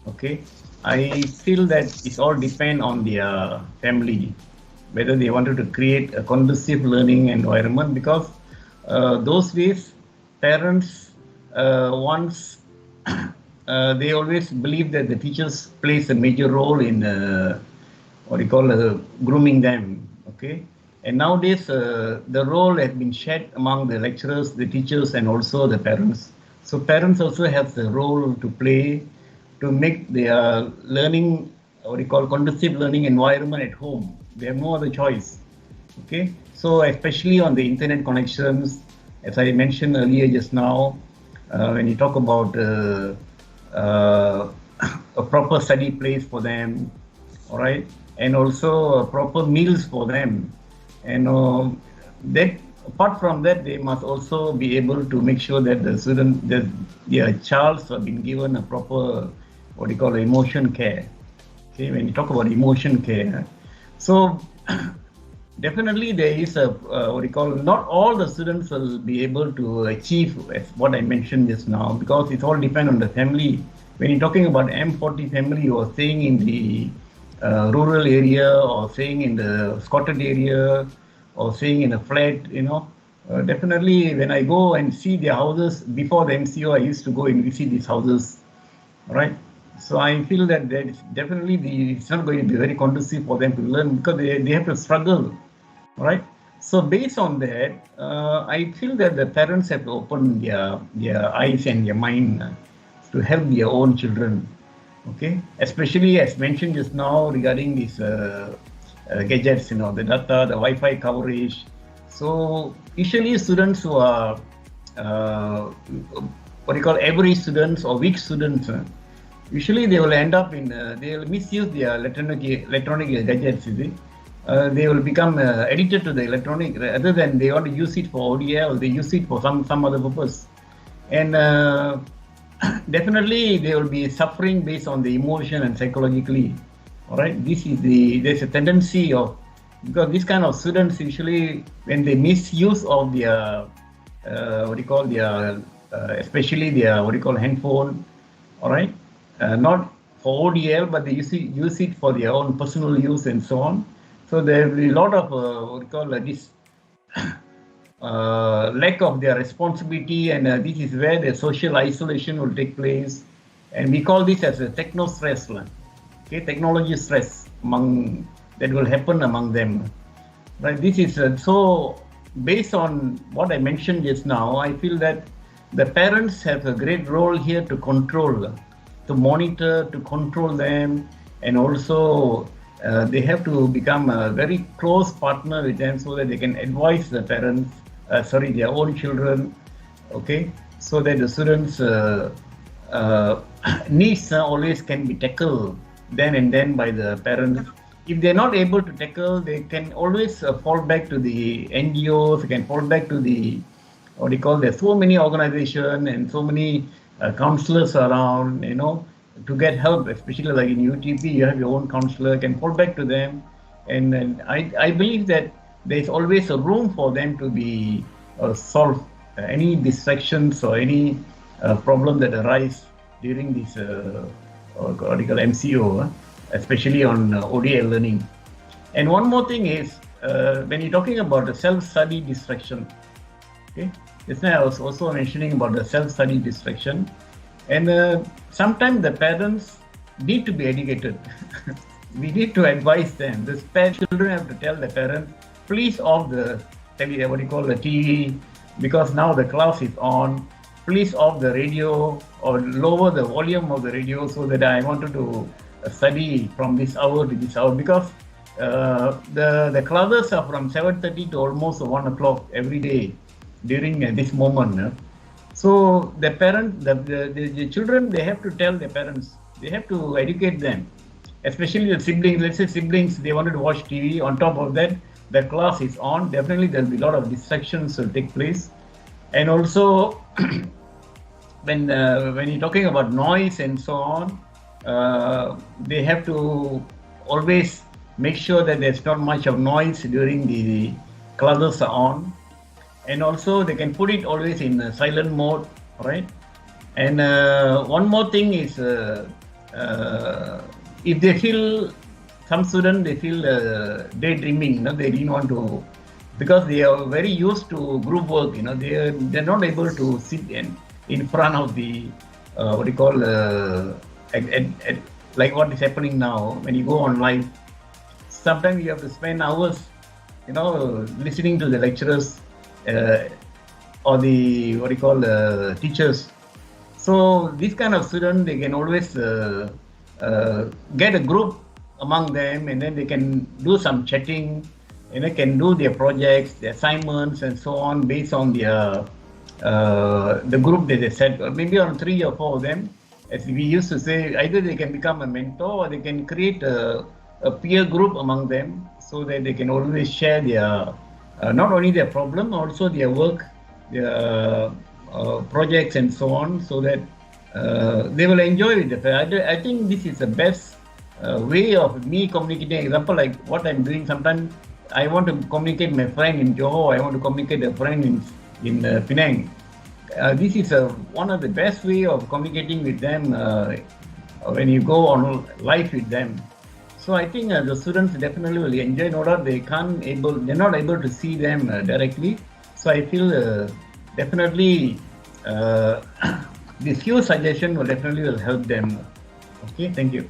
okay, I feel that it's all depend on their family, whether they wanted to create a conducive learning environment, because those days parents they always believe that the teachers plays a major role in grooming them, okay? And nowadays the role has been shared among the lecturers, the teachers, and also the parents. So parents also have the role to play to make their learning, conducive learning environment at home. They have no other choice, okay? So especially on the internet connections, as I mentioned earlier just now, when you talk about a proper study place for them, all right, and also proper meals for them, and that apart from that, they must also be able to make sure that the student, that their child have been given a proper emotion care. Okay, when you talk about emotion care, so definitely there is a what you call, not all the students will be able to achieve what I mentioned just now, because it all depends on the family. When you're talking about M40 family, or staying in the rural area, or staying in the squatted area, or staying in a flat, definitely when I go and see their houses before the MCO, I used to go and visit these houses, right? So I feel that definitely it's not going to be very conducive for them to learn, because they have to struggle, right? So based on that, I feel that the parents have to open their eyes and their mind to help their own children, okay? Especially as mentioned just now regarding these gadgets, the data, the Wi-Fi coverage. So usually students who are what you call average students or weak students, usually they will end up in they will misuse their electronic gadgets. You see, they will become addicted to the electronic, rather than they want to use it for ODL, they use it for some other purpose, and definitely they will be suffering based on the emotion and psychologically. All right, there's a tendency of, because this kind of students usually, when they misuse of their what do you call their especially their what do you call handphone, all right, not for ODL, but they use it for their own personal use and so on. So there will be a lot of what we call this lack of their responsibility, and this is where the social isolation will take place, and we call this as a techno stress, okay, technology stress among that will happen among them, right? This is so based on what I mentioned just now. I feel that the parents have a great role here to control, to monitor, to control them, and also they have to become a very close partner with them, so that they can advise the parents, their own children, okay, so that the students' needs always can be tackled then and then by the parents. If they're not able to tackle, they can always fall back to the NGOs, they can fall back to the, what do you call, there's so many organizations and so many counselors around, to get help, especially like in UTP, you have your own counselor, can fall back to them. And I believe that there's always a room for them to be solve any distractions or any problem that arise during this what do you call MCO, especially on ODL learning. And one more thing is, when you're talking about the self-study distraction, okay, just now I was also mentioning about the self-study distraction, and sometimes the parents need to be educated. We need to advise them. The children have to tell the parents, please off the what do you call the TV, because now the class is on. Please off the radio or lower the volume of the radio, so that I wanted to study from this hour to this hour, because the classes are from 7:30 to almost 1 o'clock every day during this moment. So the parent, the children, they have to tell their parents, they have to educate them, especially the siblings. Let's say siblings, they wanted to watch TV. On top of that, the class is on. Definitely there'll be a lot of distractions will take place. And also when you're talking about noise and so on, they have to always make sure that there's not much of noise during the classes are on. And also they can put it always in silent mode, right? And one more thing is, if they feel, some students, they feel daydreaming, they didn't want to, because they are very used to group work, they're not able to sit in front of the what do you call like what is happening now. When you go on live, sometimes you have to spend hours listening to the lecturers or the what do you call teachers. So this kind of student, they can always get a group among them, and then they can do some chatting, and they can do their projects, their assignments, and so on, based on their the group that they set. Maybe on 3 or 4 of them, as we used to say, either they can become a mentor, or they can create a peer group among them, so that they can always share their not only their problem, also their work, their projects, and so on, so that they will enjoy it. I think this is the best way of me communicating. Example, like what I'm doing. Sometimes I want to communicate my friend in Johor. I want to communicate a friend in Penang. This is one of the best way of communicating with them when you go on live with them. So I think the students definitely will enjoy. No doubt they're not able to see them directly. So I feel definitely this few suggestion will definitely will help them. Okay, thank you.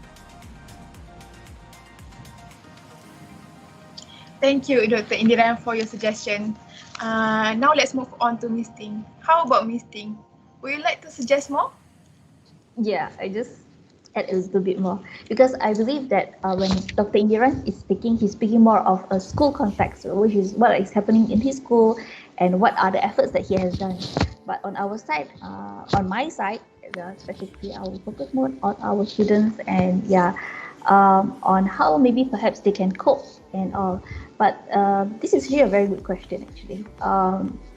Thank you, Dr. Indiran, for your suggestion. Now let's move on to Miss Ting. How about Miss Ting? Would you like to suggest more? Yeah, I just add a little bit more because I believe that when Dr. Indiran is speaking, he's speaking more of a school context, which is what is happening in his school and what are the efforts that he has done. But on our side, on my side, specifically, I will focus more on our students and on how maybe perhaps they can cope and all. But this is really a very good question actually.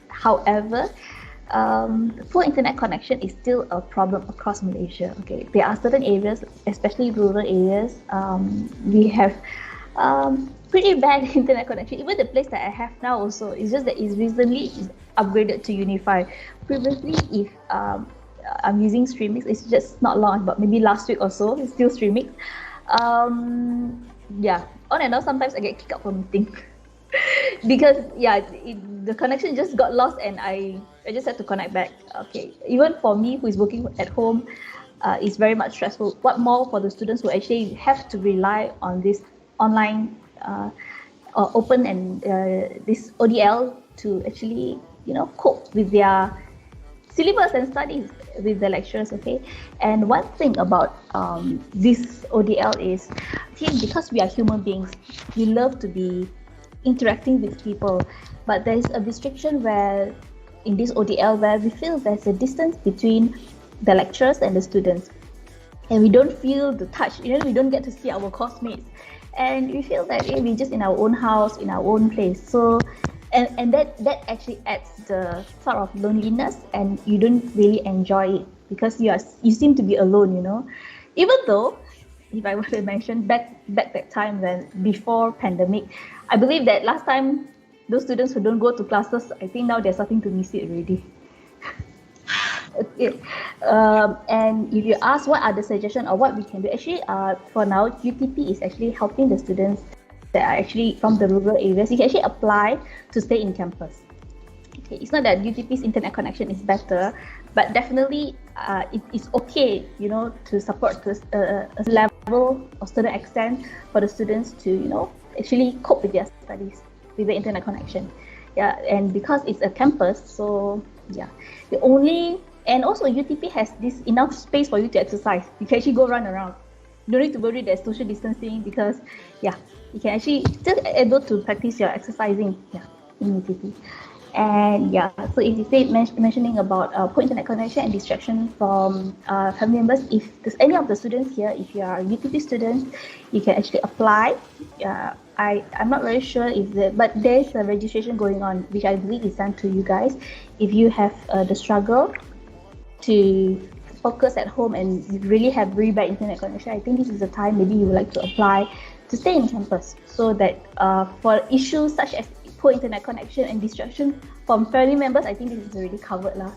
However, poor internet connection is still a problem across Malaysia. Okay, there are certain areas, especially rural areas, we have pretty bad internet connection. Even the place that I have now also, it's just that it's recently upgraded to Unify. Previously, if I'm using Streamix, it's just not long, but maybe last week or so, it's still Streamix. On and off, sometimes I get kicked out from meeting. Because the connection just got lost and I just had to connect back. Okay, even for me who is working at home, it's very much stressful. What more for the students who actually have to rely on this online or open and this ODL to actually cope with their syllabus and studies with the lecturers. Okay, and one thing about this ODL is, because we are human beings, we love to be interacting with people, but there is a restriction where in this ODL where we feel there's a distance between the lecturers and the students, and we don't feel the touch. We don't get to see our course mates, and we feel that we're just in our own house, in our own place. So and that actually adds the sort of loneliness, and you don't really enjoy it because you seem to be alone. Even though, if I were to mention back that time when before pandemic, I believe that last time those students who don't go to classes, I think now they're starting to miss it already. Okay. And if you ask what are the suggestions or what we can do, actually for now UTP is actually helping the students that are actually from the rural areas. You can actually apply to stay in campus. Okay, it's not that UTP's internet connection is better, but definitely it is okay, to support to a level or certain extent for the students to, actually cope with their studies with the internet connection. Yeah, and because it's a campus, so yeah, and also UTP has this enough space for you to exercise. You can actually go run around. You don't need to worry there's social distancing because you can actually still able to practice your exercising in UTP. And so if you say mentioning about poor internet connection and distraction from family members, if there's any of the students here, if you are UTP students, you can actually apply. I'm not very sure but there's a registration going on, which I believe is done to you guys. If you have the struggle to focus at home and you really have very bad internet connection, I think this is the time maybe you would like to apply to stay in campus, so that for issues such as poor internet connection and distraction from family members, I think this is already covered lah.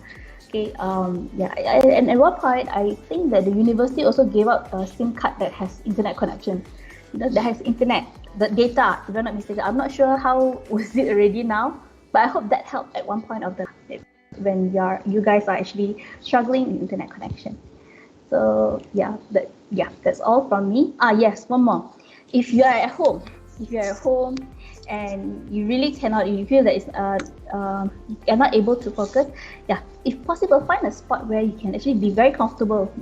Okay, and at one point I think that the university also gave out a SIM card that has internet connection, that has internet, the data, if I'm not mistaken. I'm not sure how was it already now, but I hope that helped at one point of the when you guys are actually struggling in internet connection. So that's all from me. Yes, one more. If you are at home and you really cannot, you feel that you're not able to focus, if possible, find a spot where you can actually be very comfortable.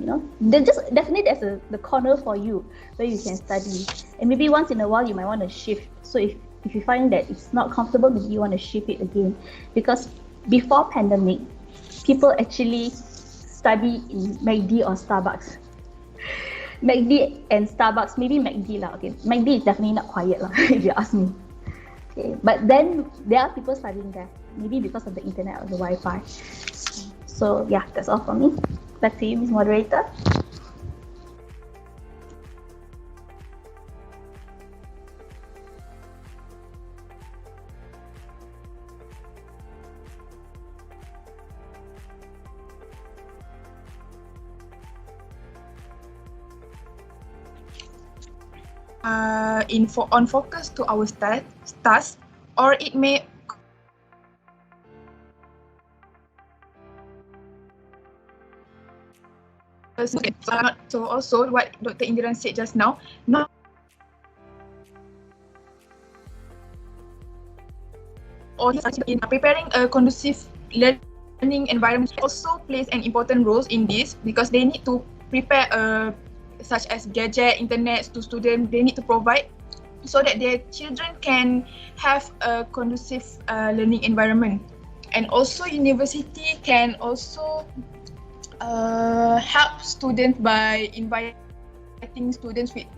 There's the corner for you where you can study, and maybe once in a while you might want to shift. So if you find that it's not comfortable, maybe you want to shift it again, because before pandemic, people actually study in McD or Starbucks. McD and Starbucks, maybe McD lah. Okay, McD is definitely not quiet lah, if you ask me. Okay, but then there are people studying there, maybe because of the internet or the Wi-Fi. So that's all from me. Back to you, Ms. Moderator. on focus to our task, or it may so also what Dr. Indiran said just now, not all in preparing a conducive learning environment also plays an important role in this, because they need to prepare such as gadget, internet to students. They need to provide so that their children can have a conducive learning environment. And also university can also help students by inviting students with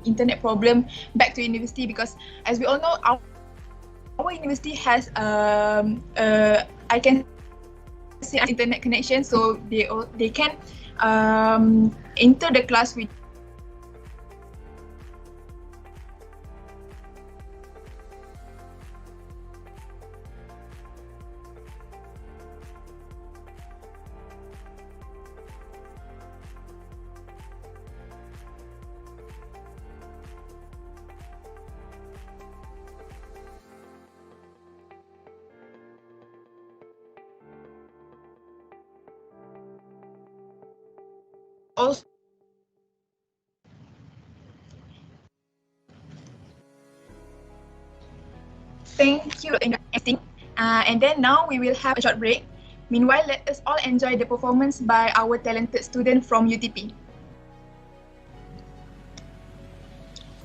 internet problem back to university, because as we all know, our university has I can say internet connection, so they can enter the class with also. Thank you, and then now we will have a short break. Meanwhile, let us all enjoy the performance by our talented student from UTP.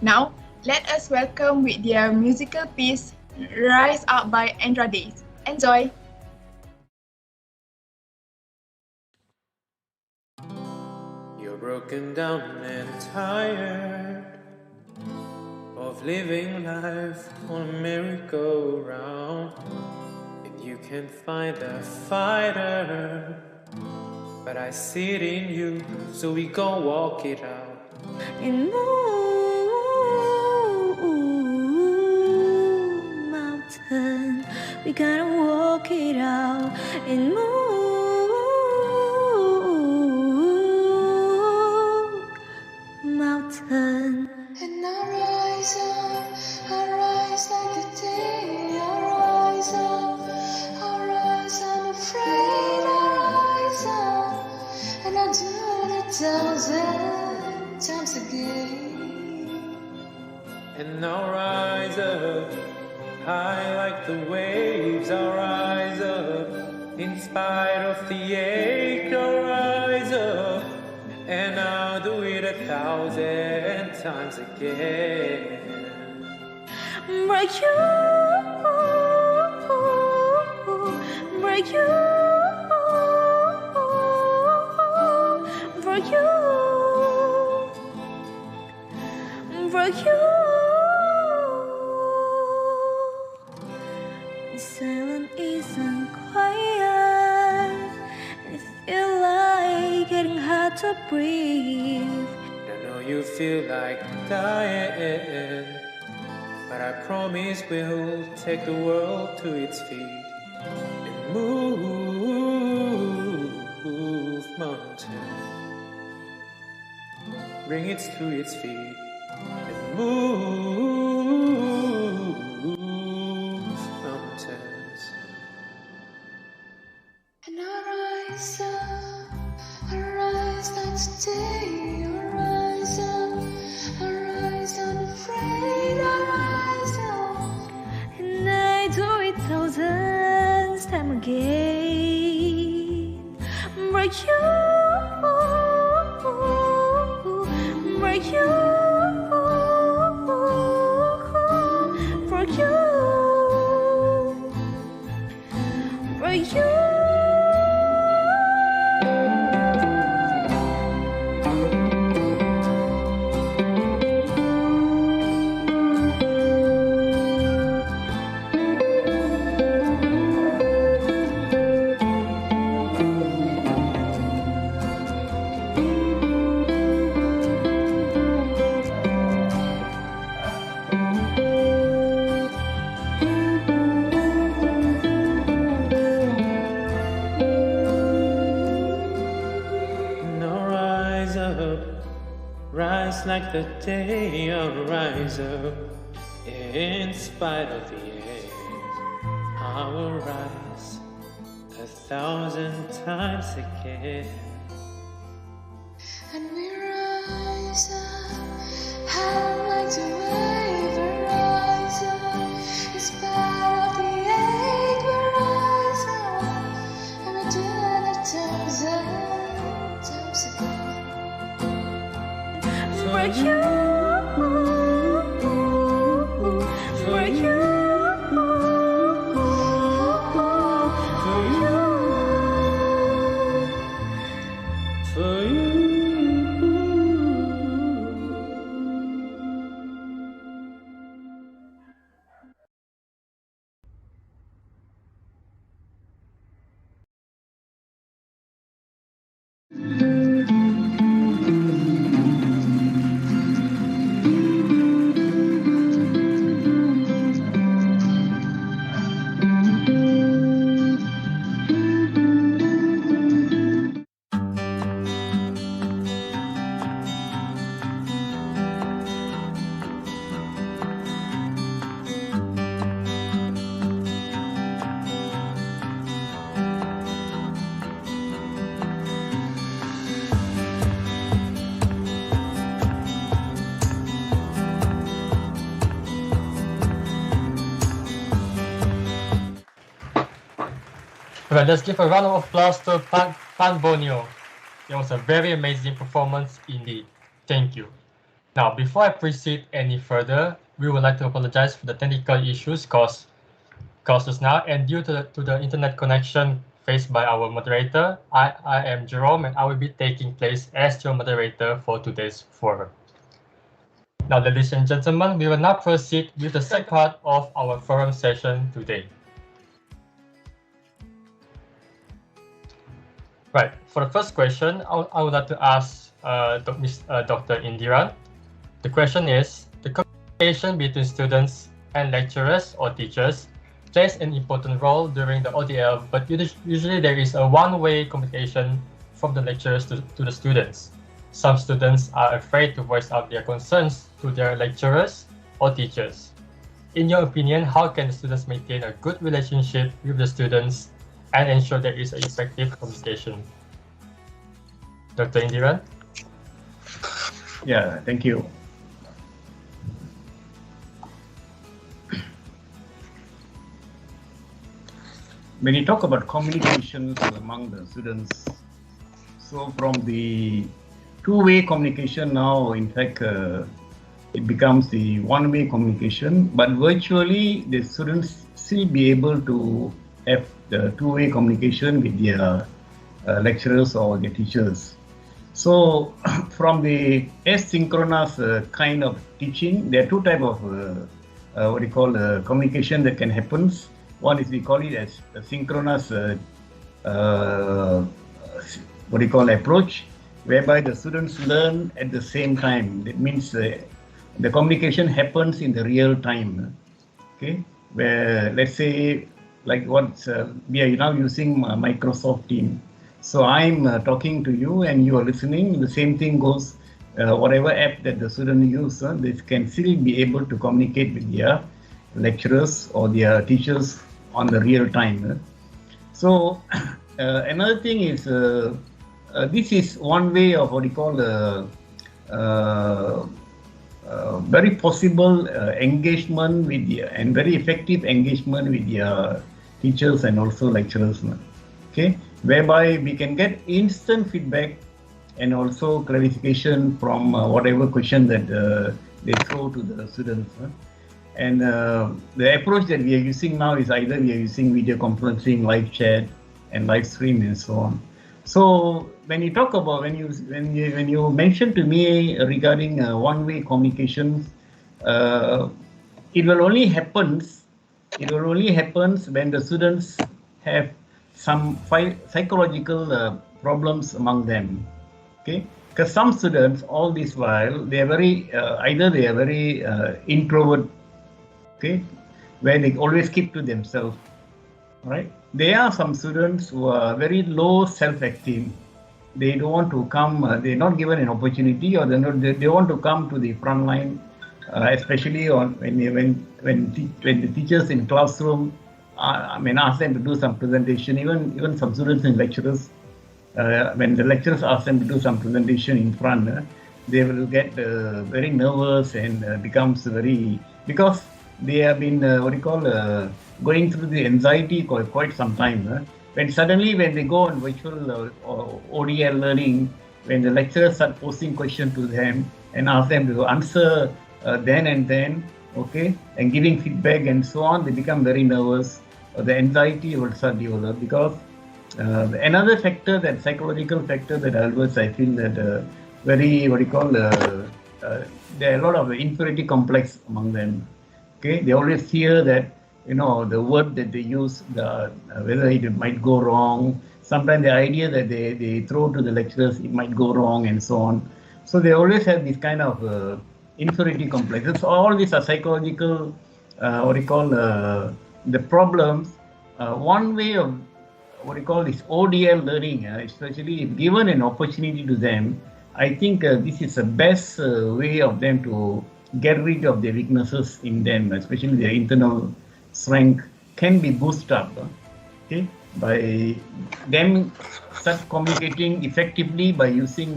Now, let us welcome with their musical piece, Rise Up by Andrade. Enjoy! You're broken down and tired of living life on a merry-go-round, and you can't find a fighter, but I see it in you, so we gon' walk it out. And mountain, we gotta walk it out. And mountain. And I rise like the day. I rise up, unafraid. I rise up, and I do it 1,000 times again. And I'll rise up, high like the waves. I'll rise up, in spite of the ache. I'll rise up, and I'll do it 1,000 times again. Break you, break you, break you, break you. Silence isn't quiet. It feels like getting hard to breathe. I know you feel like dying, but I promise we'll take the world to its feet and move mountains. Bring it to its feet and move mountains. And I rise like today. I rise unafraid. I rise up, And I do it 1,000 times again. Break you, break you, break you, break you. last like the day of rise up. In spite of the age, I will rise 1,000 times again. And we rise up, how like the wave, we rise up. In spite of the ache, we rise up, and we do it 1,000 times again. For you, for you, For you, for you. Right, let's give a round of applause to Pan Bonio. It was a very amazing performance indeed. Thank you. Now, before I proceed any further, we would like to apologize for the technical issues caused us now, and due to the internet connection faced by our moderator, I am Jerome, and I will be taking place as your moderator for today's forum. Now, ladies and gentlemen, we will now proceed with the second part of our forum session today. Right, for the first question, I would like to ask Dr. Indiran. The question is, the communication between students and lecturers or teachers plays an important role during the ODL, but usually there is a one-way communication from the lecturers to the students. Some students are afraid to voice out their concerns to their lecturers or teachers. In your opinion, how can the students maintain a good relationship with the students and ensure there is effective communication? Dr. Indiran? Yeah, thank you. When you talk about communications among the students, so from the two-way communication now, in fact, it becomes the one-way communication, but virtually the students still be able to have the two-way communication with their lecturers or their teachers. So from the asynchronous kind of teaching, there are two types of what we call communication that can happen. One is we call it as a synchronous what we call approach, whereby the students learn at the same time. That means the communication happens in the real time. Okay, where let's say like what we are now using Microsoft Teams. So I'm talking to you and you are listening. The same thing goes, whatever app that the student use, they can still be able to communicate with their lecturers or their teachers on the real time. So another thing is, this is one way of what we call very possible engagement with the, and very effective engagement with their teachers and also lecturers. Okay, whereby we can get instant feedback and also clarification from whatever question that they throw to the students. And the approach that we are using now is either we are using video conferencing, live chat, and live stream and so on. So when you talk about when you mention to me regarding one-way communication, it will only happen when the students have some psychological problems among them. Okay, because some students all this while they are very either they are very introvert. Okay, where they always keep to themselves, right? There are some students who are very low self-esteem, they don't want to come, they're not given an opportunity, or they want to come to the front line, especially on when the teachers in classroom, ask them to do some presentation, even some students and lecturers, when the lecturers ask them to do some presentation in front, they will get very nervous and becomes very, because they have been going through the anxiety quite some time. When suddenly when they go on virtual ODL learning, when the lecturers start posing questions to them and ask them to answer then and then, okay, and giving feedback and so on, they become very nervous. The anxiety will start develop, because another factor, that psychological factor that Albert, I feel that there are a lot of inferiority complex among them. Okay, they always fear that the word that they use, whether it might go wrong. Sometimes the idea that they throw to the lecturers, it might go wrong and so on. So they always have this kind of inferiority complexes. All these are psychological, the problems. One way of this ODL learning, especially if given an opportunity to them, I think this is the best way of them to get rid of their weaknesses in them, especially their internal strength can be boosted up, okay, by them start communicating effectively by using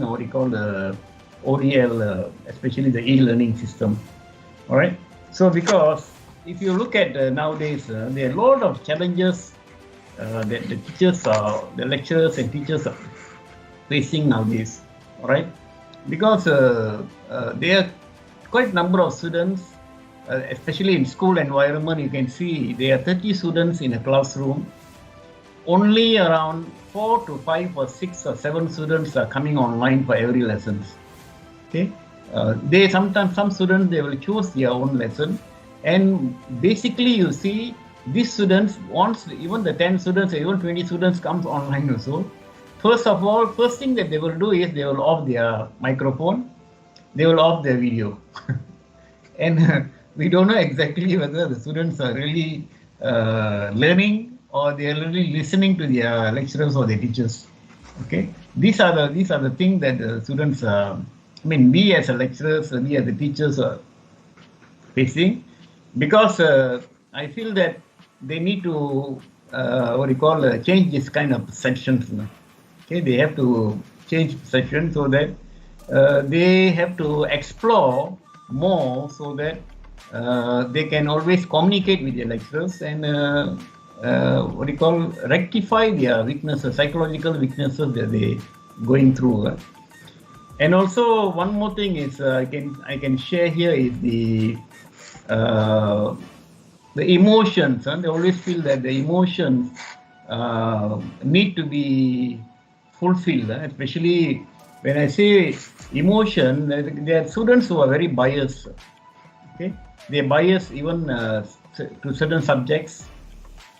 ODL, especially the e-learning system. All right. So because if you look at nowadays, there are a lot of challenges that the teachers, the lecturers and teachers are facing nowadays. All right, because there are quite a number of students, especially in school environment. You can see there are 30 students in a classroom. Only around 4 to 5 or 6 or 7 students are coming online for every lessons. Okay, some students, they will choose their own lesson, and basically you see these students, once even the 10 students or even 20 students comes online also, first thing that they will do is they will off their microphone, they will off their video. And we don't know exactly whether the students are really learning or they are really listening to their lecturers or their teachers. Okay, these are the things that the students, we as a lecturers, we as the teachers are facing, because I feel that they need to change this kind of perceptions. Okay, they have to change perception so that they have to explore more, so that they can always communicate with their lecturers and rectify their weaknesses, psychological weaknesses that they going through. And also one more thing is I can share here is the emotions. They always feel that the emotions need to be fulfilled, especially when I say emotion. There are students who are very biased. Okay, they're biased even to certain subjects.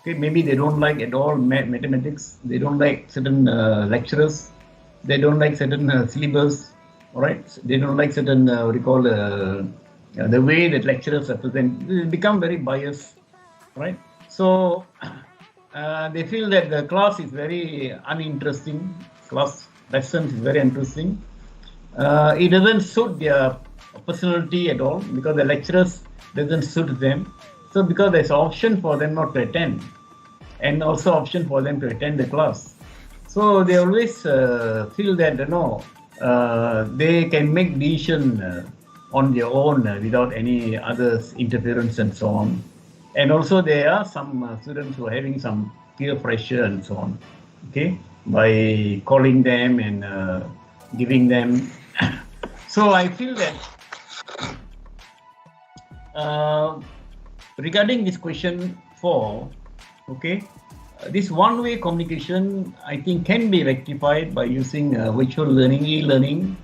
Okay, maybe they don't like at all mathematics. They don't like certain lecturers. They don't like certain syllabus. All right, they don't like certain the way that lecturers are present. They become very biased, right? So they feel that the class is very uninteresting. Class lessons is very interesting. It doesn't suit their personality at all, because the lecturers doesn't suit them. So because there's option for them not to attend, and also option for them to attend the class. So they always feel that they can make decision on their own without any others interference and so on. And also there are some students who are having some peer pressure and so on. Okay, by calling them and giving them. So I feel that regarding this question 4, okay, this one-way communication, I think, can be rectified by using virtual learning, e-learning,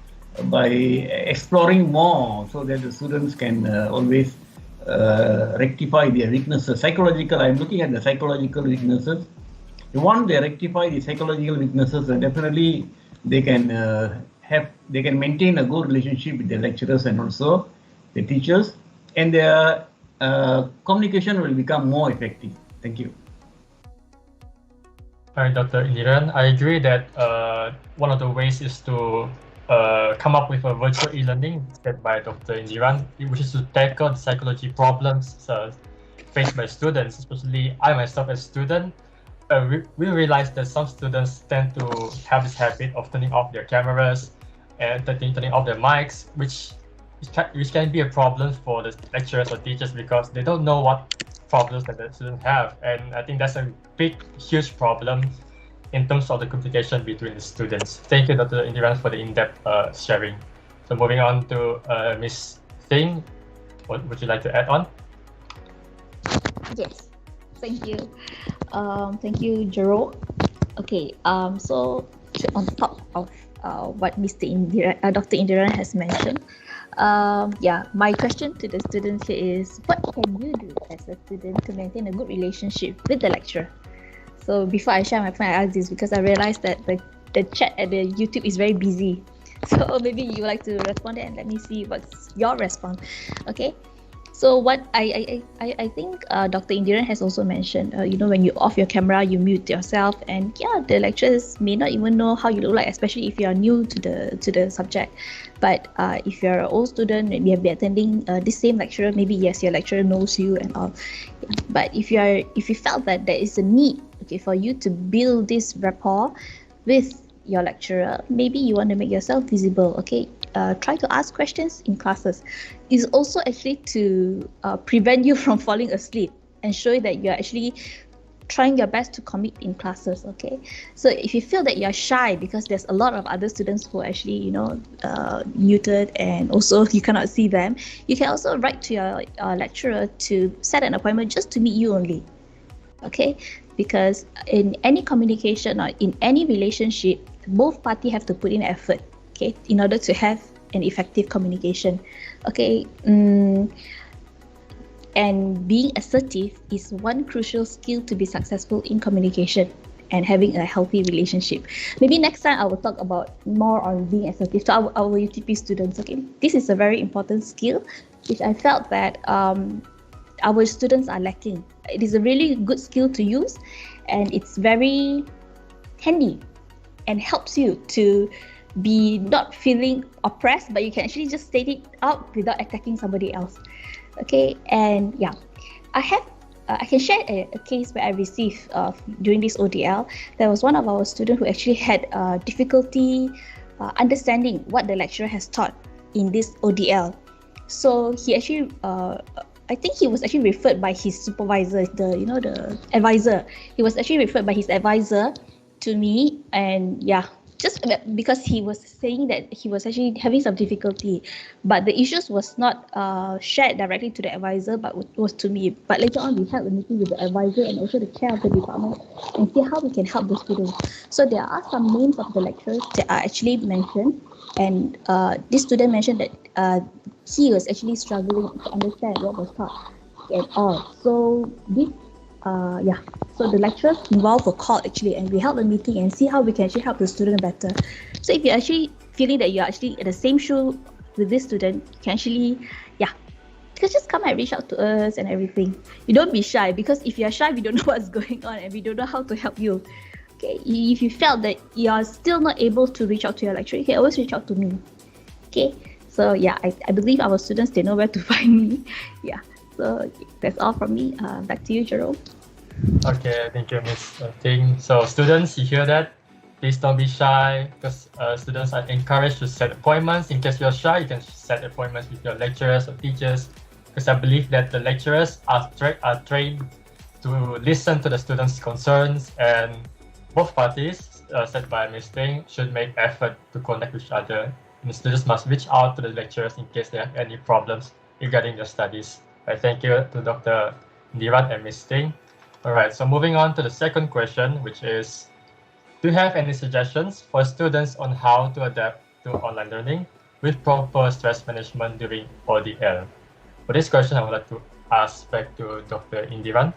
by exploring more, so that the students can always rectify their weaknesses. Psychological, I'm looking at the psychological weaknesses. Once they rectify the psychological weaknesses, definitely they can maintain a good relationship with the lecturers and also the teachers, and their communication will become more effective. Thank you. All right, Dr. Indiran, I agree that one of the ways is to come up with a virtual e-learning said by Dr. Indiran, which is to tackle the psychology problems faced by students, especially I myself as a student. We realize that some students tend to have this habit of turning off their cameras and turning off their mics, which can be a problem for the lecturers or teachers because they don't know what problems that the students have. And I think that's a big, huge problem in terms of the communication between the students. Thank you, Dr. Indiran, for the in-depth sharing. So moving on to Ms. Thing, what would you like to add on? Yes, thank you. Thank you, Jerome. Okay, so on top of what Dr. Indiran has mentioned, my question to the students here is, what can you do as a student to maintain a good relationship with the lecturer? So before I share my point, I ask this because I realized that the chat at the YouTube is very busy. So maybe you would like to respond and let me see what's your response. Okay. So what I think Dr. Indiran has also mentioned, when you off your camera, you mute yourself, and the lecturers may not even know how you look like, especially if you are new to the subject. But if you're an old student and you have been attending this same lecturer, maybe yes, your lecturer knows you and all. But if you felt that there is a need, for you to build this rapport with your lecturer, maybe you want to make yourself visible. Okay. Try to ask questions in classes. Is also actually to prevent you from falling asleep and show that you're actually trying your best to commit in classes. Okay, so if you feel that you're shy because there's a lot of other students who are actually muted and also you cannot see them, you can also write to your lecturer to set an appointment just to meet you only. Okay, because in any communication or in any relationship, both parties have to put in effort. Okay, in order to have an effective communication. Okay, and being assertive is one crucial skill to be successful in communication and having a healthy relationship. Maybe next time I will talk about more on being assertive to our UTP students. Okay, this is a very important skill which I felt that our students are lacking. It is a really good skill to use, and it's very handy and helps you to be not feeling oppressed, but you can actually just state it out without attacking somebody else. Okay, and I can share a case where I received during this ODL. There was one of our students who actually had difficulty understanding what the lecturer has taught in this ODL. So he actually, I think he was actually referred by his supervisor, the advisor. He was actually referred by his advisor to me, and just because he was saying that he was actually having some difficulty, but the issues was not shared directly to the advisor, but was to me. But later on, we held a meeting with the advisor and also the chair of the department and see how we can help the students. So there are some names of the lecturers that are actually mentioned, and this student mentioned that he was actually struggling to understand what was taught at all. So this so the lecturers involved were called actually, and we held a meeting and see how we can actually help the student better. So if you're actually feeling that you're actually in the same shoe with this student, you can actually, you can just come and reach out to us and everything. You don't be shy, because if you're shy, we don't know what's going on and we don't know how to help you. Okay, if you felt that you're still not able to reach out to your lecturer, you can always reach out to me. Okay, so I believe our students, they know where to find me. So that's all from me. Back to you, Jerome. Okay, thank you, Ms. Ting. So students, you hear that? Please don't be shy, because students are encouraged to set appointments. In case you're shy, you can set appointments with your lecturers or teachers, because I believe that the lecturers are trained to listen to the students' concerns, and both parties, said by Ms. Ting, should make effort to connect with each other. And the students must reach out to the lecturers in case they have any problems regarding their studies. Thank you to Dr. Indiran and Ms. Ting. All right, so moving on to the second question, which is, do you have any suggestions for students on how to adapt to online learning with proper stress management during ODL? For this question, I would like to ask back to Dr. Indiran.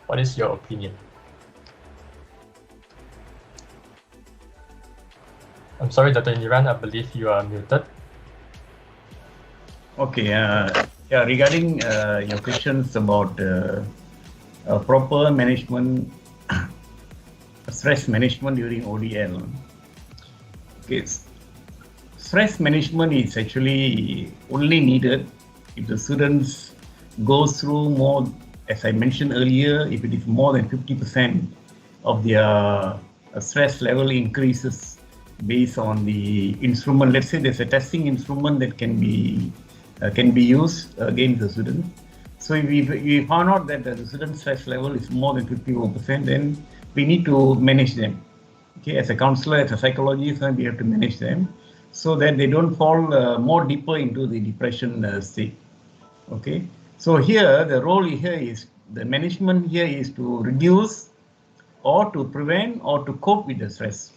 What is your opinion? I'm sorry, Dr. Indiran, I believe you are muted. Okay, regarding your questions about proper management, stress management during ODL. Okay, stress management is actually only needed if the students goes through more, as I mentioned earlier, if it is more than 50% of their stress level increases based on the instrument. Let's say there's a testing instrument that can be used against the student. So if we found out that the student stress level is more than 51%, then we need to manage them. Okay, as a counselor, as a psychologist, we have to manage them so that they don't fall more deeper into the depression state. Okay, so here the role here is, the management here is to reduce or to prevent or to cope with the stress.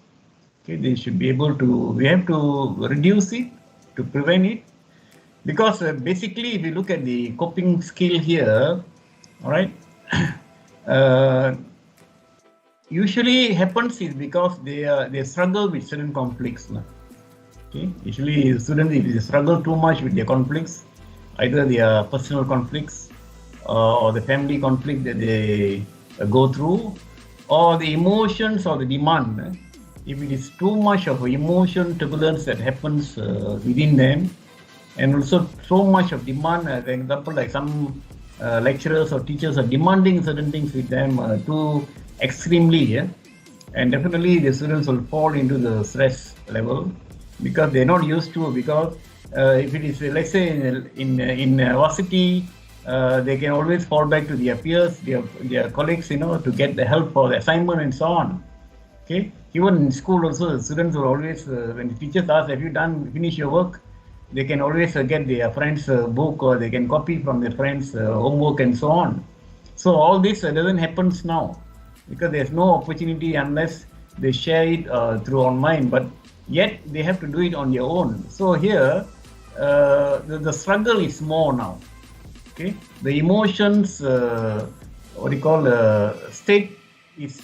Okay, they should be able to, we have to reduce it, to prevent it, because basically if you look at the coping skill here, all right, usually happens is because they struggle with certain conflicts. Okay, usually students, if they struggle too much with their conflicts, either their personal conflicts or the family conflict that they go through, or the emotions or the demand. If it is too much of emotion turbulence that happens within them, and also so much of demand, for example, like some lecturers or teachers are demanding certain things with them too extremely, and definitely the students will fall into the stress level because they're not used to, because if it is, let's say in varsity, they can always fall back to their peers, their colleagues, to get the help for the assignment and so on. Okay, even in school also, the students will always, when the teachers ask, have you finished your work, they can always get their friend's book, or they can copy from their friend's homework and so on. So all this doesn't happen now because there's no opportunity unless they share it through online, but yet they have to do it on their own. So here the struggle is more now. Okay, the emotions, state is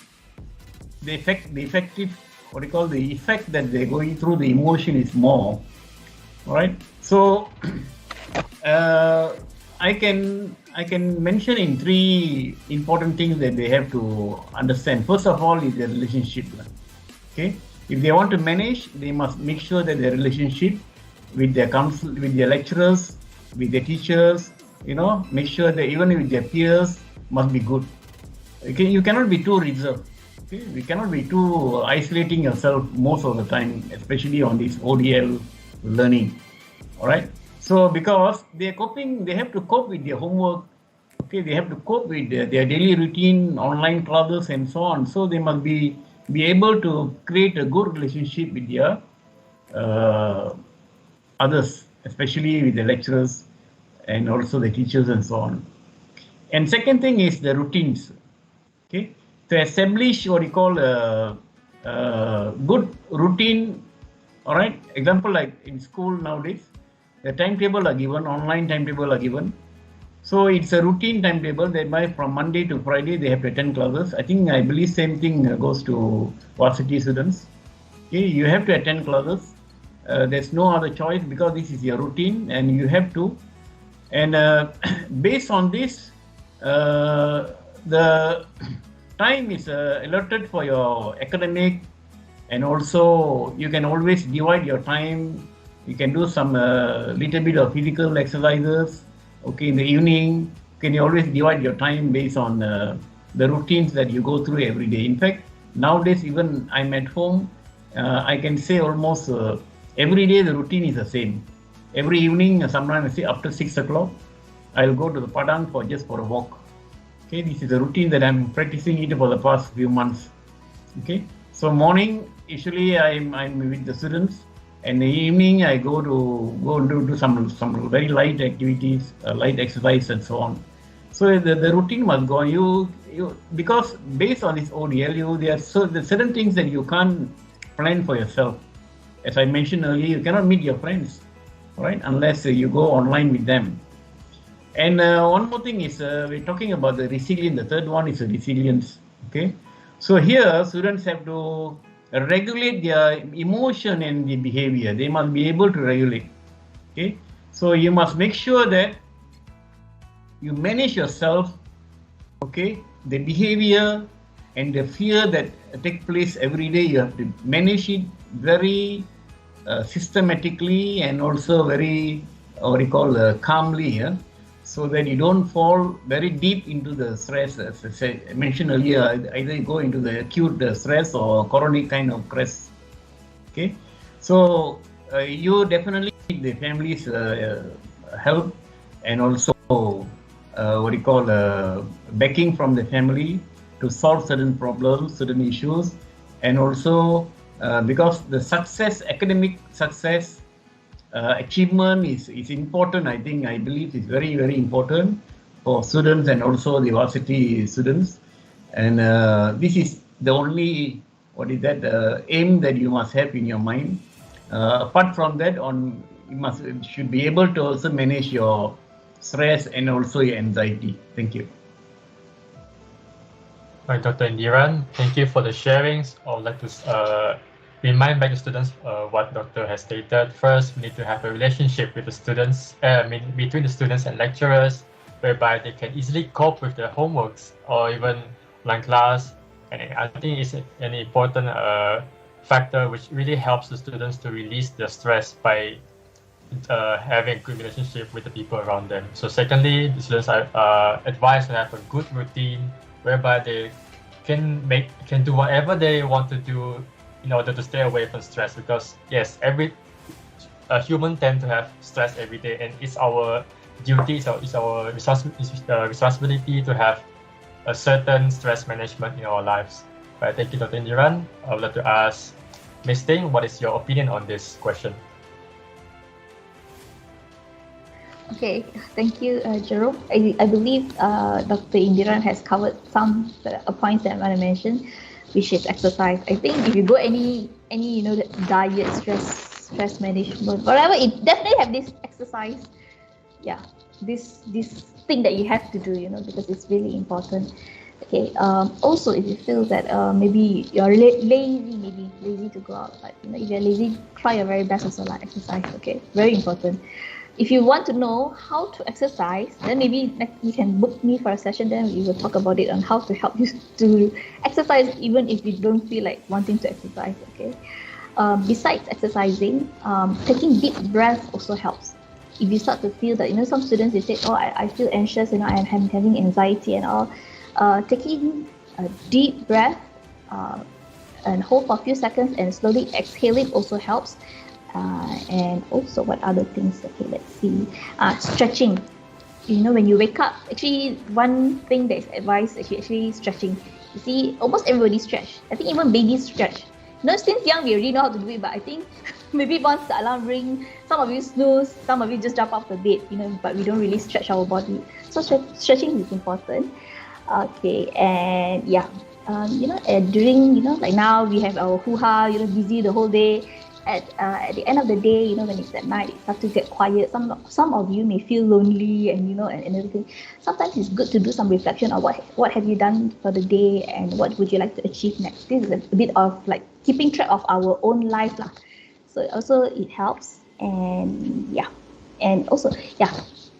the effective, the effect that they're going through, the emotion is more. All right, so I can mention in 3 important things that they have to understand. First of all is their relationship. Okay, if they want to manage, they must make sure that their relationship with their counsel, with their lecturers, with their teachers, make sure that even with their peers must be good. Okay, you cannot be too reserved. Okay, you cannot be too isolating yourself most of the time, especially on this ODL learning. All right, so because they have to cope with their homework. Okay, they have to cope with their daily routine, online classes and so on. So they must be able to create a good relationship with their others, especially with the lecturers and also the teachers and so on. And second thing is the routines. Okay, to establish what you call a good routine. All right, example like in school nowadays, the timetable are given, online timetable are given. So it's a routine timetable, thereby from Monday to Friday they have to attend classes. I believe same thing goes to varsity students. Okay, you have to attend classes. There's no other choice because this is your routine and you have to. And based on this, the time is allotted for your academic, and also you can always divide your time. You can do some little bit of physical exercises. Okay, in the evening, can you always divide your time based on the routines that you go through every day. In fact, nowadays even I'm at home, I can say almost every day the routine is the same. Every evening, sometimes I say after 6 o'clock, I'll go to the Padang for a walk. Okay, this is a routine that I'm practicing it for the past few months. Okay, so morning usually I'm with the students, and the evening I go and do some very light activities, light exercise and so on. So the routine must go on. You because based on this ODL, there are certain things that you can't plan for yourself. As I mentioned earlier, you cannot meet your friends, right, unless you go online with them. And one more thing is we're talking about the resilience. The third one is the resilience. Okay, so here students have to regulate their emotion and the behavior. They must be able to regulate. Okay, so you must make sure that you manage yourself. Okay, the behavior and the fear that take place every day, you have to manage it very systematically and also very, what you call, calmly, yeah? So that you don't fall very deep into the stress. As I mentioned earlier, either you go into the acute stress or chronic kind of stress. Okay, so you definitely need the family's help, and also what you call backing from the family to solve certain problems, certain issues, and also because the success, academic success, achievement is important. I believe is very, very important for students and also the varsity students. And this is the only, what is that, aim that you must have in your mind. Apart from that, you should be able to also manage your stress and also your anxiety. Thank you. Right, Dr. Indiran, thank you for the sharings. I would like to remind back the students what Doctor has stated. First, we need to have a relationship with the students, between the students and lecturers, whereby they can easily cope with their homeworks or even online class. And I think it's an important factor which really helps the students to release their stress by having a good relationship with the people around them. So secondly, the students are advised to have a good routine whereby they can do whatever they want to do in order to stay away from stress, because yes, every human tend to have stress every day, and it's our duty, it's our responsibility to have a certain stress management in our lives. Right, thank you, Dr. Indiran. I would like to ask Ms. Ting, what is your opinion on this question? Okay, thank you, Jerome. I believe Dr. Indiran has covered some points that I want to mention, which is exercise. I think if you go any diet, stress management, whatever, it definitely have this exercise. Yeah, this thing that you have to do, because it's really important. Okay. Also, if you feel that maybe you're lazy to go out, but if you're lazy, try your very best also like exercise. Okay, very important. If you want to know how to exercise, then maybe you can book me for a session. Then we will talk about it on how to help you to exercise, even if you don't feel like wanting to exercise. Okay. Besides exercising, taking deep breaths also helps. If you start to feel that, some students, they say, oh, I feel anxious, I'm having anxiety and all. Taking a deep breath and hold for a few seconds and slowly exhaling also helps. And also, what other things? Okay, let's see. Stretching. When you wake up, actually, one thing that is advised is actually stretching. You see, almost everybody stretch. I think even babies stretch. Since young, we already know how to do it, but I think maybe once the alarm rings, some of you snooze, some of you just jump off the bed, but we don't really stretch our body. So stretching is important. Okay, and yeah, and during, like now we have our hoo-ha, busy the whole day. At the end of the day, when it's at night, it starts to get quiet. Some of you may feel lonely and and everything. Sometimes it's good to do some reflection on what have you done for the day and what would you like to achieve next. This is a bit of like keeping track of our own life lah. So also it helps, and yeah, and also yeah,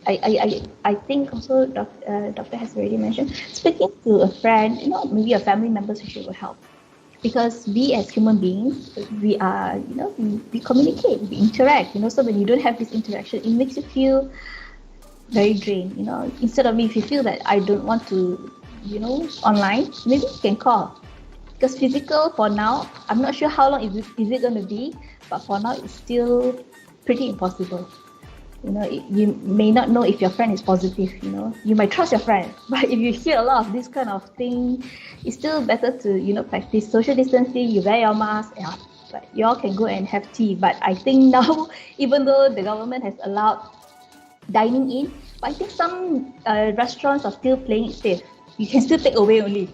I think also Doctor has already mentioned speaking to a friend, maybe a family member will help. Because we as human beings, we are, we communicate, we interact, so when you don't have this interaction, it makes you feel very drained, Instead of if you feel that I don't want to, online, maybe you can call. Because physical, for now, I'm not sure how long is it going to be, but for now, it's still pretty impossible. You may not know if your friend is positive, you might trust your friend, but if you hear a lot of this kind of thing, it's still better to, practice social distancing, you wear your mask, yeah, but you all can go and have tea. But I think now, even though the government has allowed dining in, but I think some restaurants are still playing it safe. You can still take away only,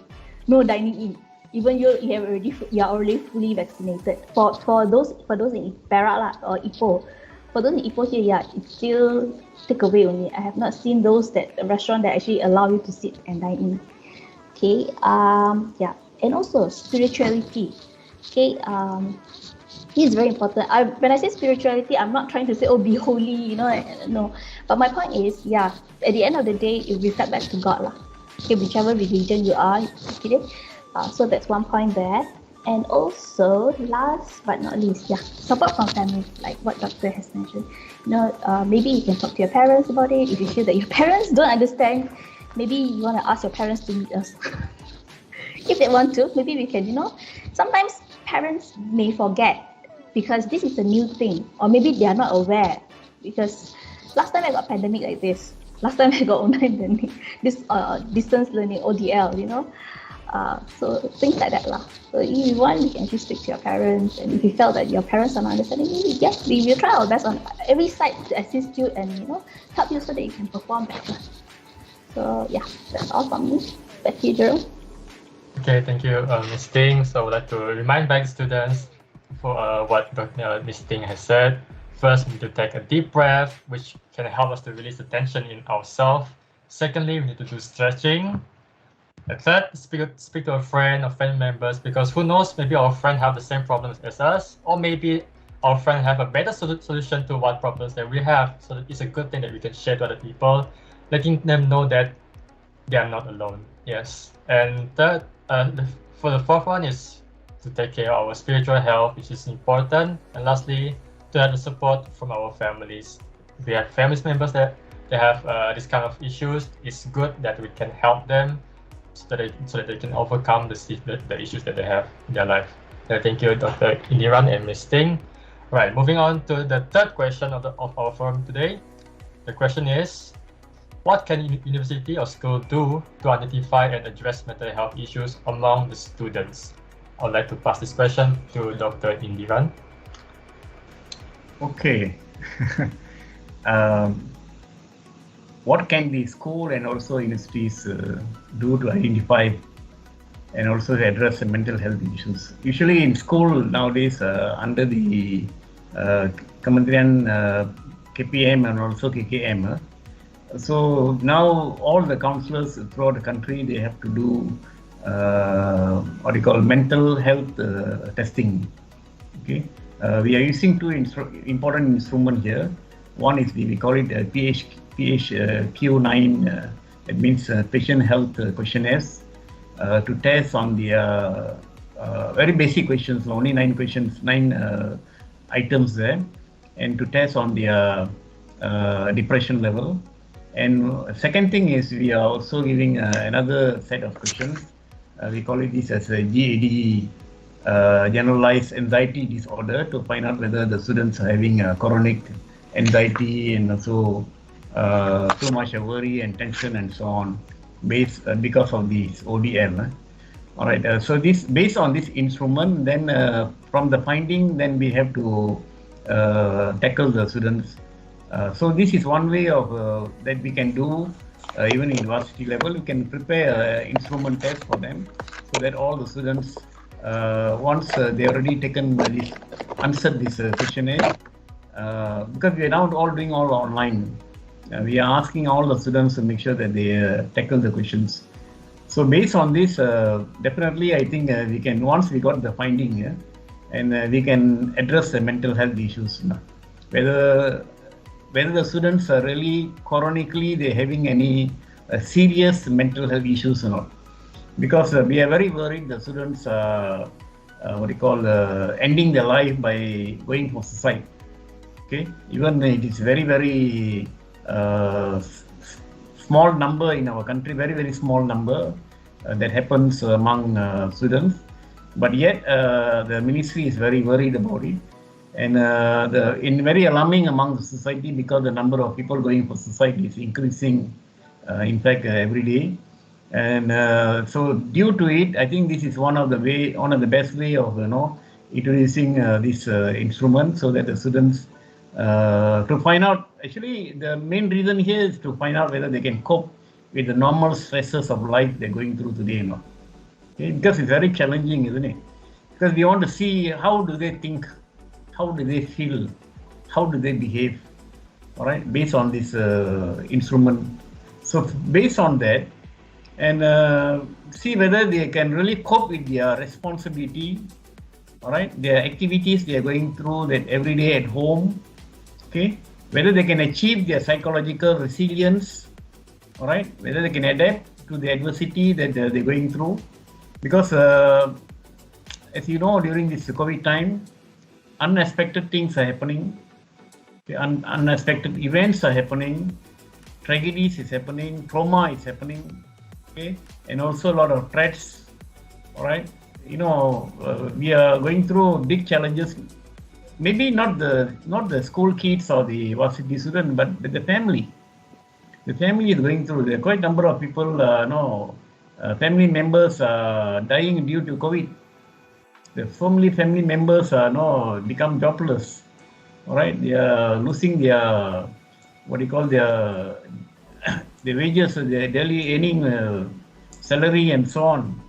no dining in. Even you are already fully vaccinated. For those in Perak or Ipoh. For those in Ipoh here, yeah, it's still takeaway only. I have not seen those restaurant that actually allow you to sit and dine in. Okay, yeah, and also spirituality. Okay, this is very important. When I say spirituality, I'm not trying to say, oh, be holy, no. But my point is, yeah, at the end of the day, you reflect back to God lah. Okay, whichever religion you are, okay. So that's one point there. And also, last but not least, support from family, like what Doctor has mentioned. Maybe you can talk to your parents about it. If you feel that your parents don't understand, maybe you want to ask your parents to meet us. If they want to, maybe we can, sometimes parents may forget because this is a new thing, or maybe they are not aware because last time I got pandemic like this. Last time I got online learning, this distance learning, ODL, so things like that lah. So if you want, you can actually speak to your parents, and if you felt that your parents are not understanding you, yes, we will try our best on every side to assist you and help you so that you can perform better. So yeah, that's all from me. Back to you, Jerome. Okay, thank you, Ms. Ting. So I would like to remind back students for what Ms. Ting has said. First, we need to take a deep breath, which can help us to release the tension in ourselves. Secondly, we need to do stretching. And third, speak to a friend or family members, because who knows, maybe our friend have the same problems as us, or maybe our friend have a better solution to what problems that we have. So it's a good thing that we can share to other people, letting them know that they are not alone. Yes. And third, for the fourth one is to take care of our spiritual health, which is important. And lastly, to have the support from our families. If we have family members that they have this kind of issues, it's good that we can help them so that they can overcome the issues that they have in their life. Thank you, Dr. Indiran and Ms. Ting. Right, moving on to the third question of our forum today. The question is, what can university or school do to identify and address mental health issues among the students? I would like to pass this question to Dr. Indiran. Okay. What can the school and also universities do to identify and also to address the mental health issues? Usually in school nowadays, under the Kementerian KPM and also KKM, so now all the counselors throughout the country, they have to do what you call mental health testing. Okay, we are using two important instruments here. One is we call it PHQ9, it means patient health questionnaires, to test on the very basic questions, only 9 questions, 9 items there, and to test on the depression level. And second thing is we are also giving another set of questions. We call it this as a GAD, generalized anxiety disorder, to find out whether the students are having chronic anxiety and also too much worry and tension and so on, because of this ODL. All right. So this, based on this instrument, then from the finding, then we have to tackle the students. So this is one way of that we can do. Even in university level, we can prepare an instrument test for them, so that all the students, once they already taken this, answered this questionnaire, because we are now all doing all online. We are asking all the students to make sure that they tackle the questions. So based on this, definitely I think we can, once we got the finding, and we can address the mental health issues. Whether the students are really chronically they're having any serious mental health issues or not. Because we are very worried the students are ending their life by going for suicide. Okay, even it is very, very small number in our country, very, very small number that happens among students. But yet the ministry is very worried about it. And very alarming among the society, because the number of people going for suicide is increasing, in fact, every day. And so due to it, I think this is one of the best way of introducing this instrument, so that the students to find out. Actually, the main reason here is to find out whether they can cope with the normal stresses of life they're going through today or not. Okay? Because it's very challenging, isn't it? Because we want to see how do they think, how do they feel, how do they behave, all right, based on this instrument. So based on that, and see whether they can really cope with their responsibility, all right, their activities they are going through that every day at home, okay, whether they can achieve their psychological resilience, all right, whether they can adapt to the adversity that they're going through. Because as you know, during this COVID time, unexpected things are happening. Unexpected events are happening. Tragedies is happening. Trauma is happening. Okay, and also a lot of threats. All right, you know, we are going through big challenges. Maybe not the school kids or the varsity student, but the family. The family is going through. There are quite a number of people. Family members are dying due to COVID. The family members are become jobless. All right, they are losing their their wages, their daily earning salary, and so on.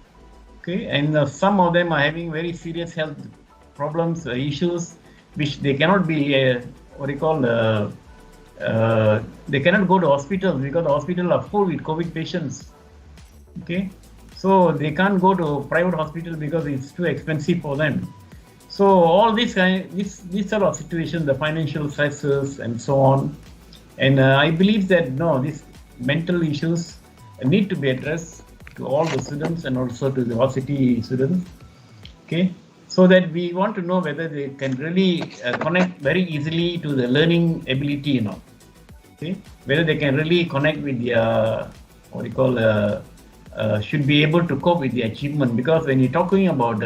Okay, and some of them are having very serious health problems, issues, which they cannot be they cannot go to hospitals because the hospitals are full with COVID patients. Okay, so they can't go to private hospital because it's too expensive for them. So all this sort of situation, the financial stresses and so on, and I believe that these mental issues need to be addressed to all the students and also to the varsity students. Okay, so that we want to know whether they can really connect very easily to the learning ability, okay, whether they can really connect with their should be able to cope with the achievement. Because when you're talking about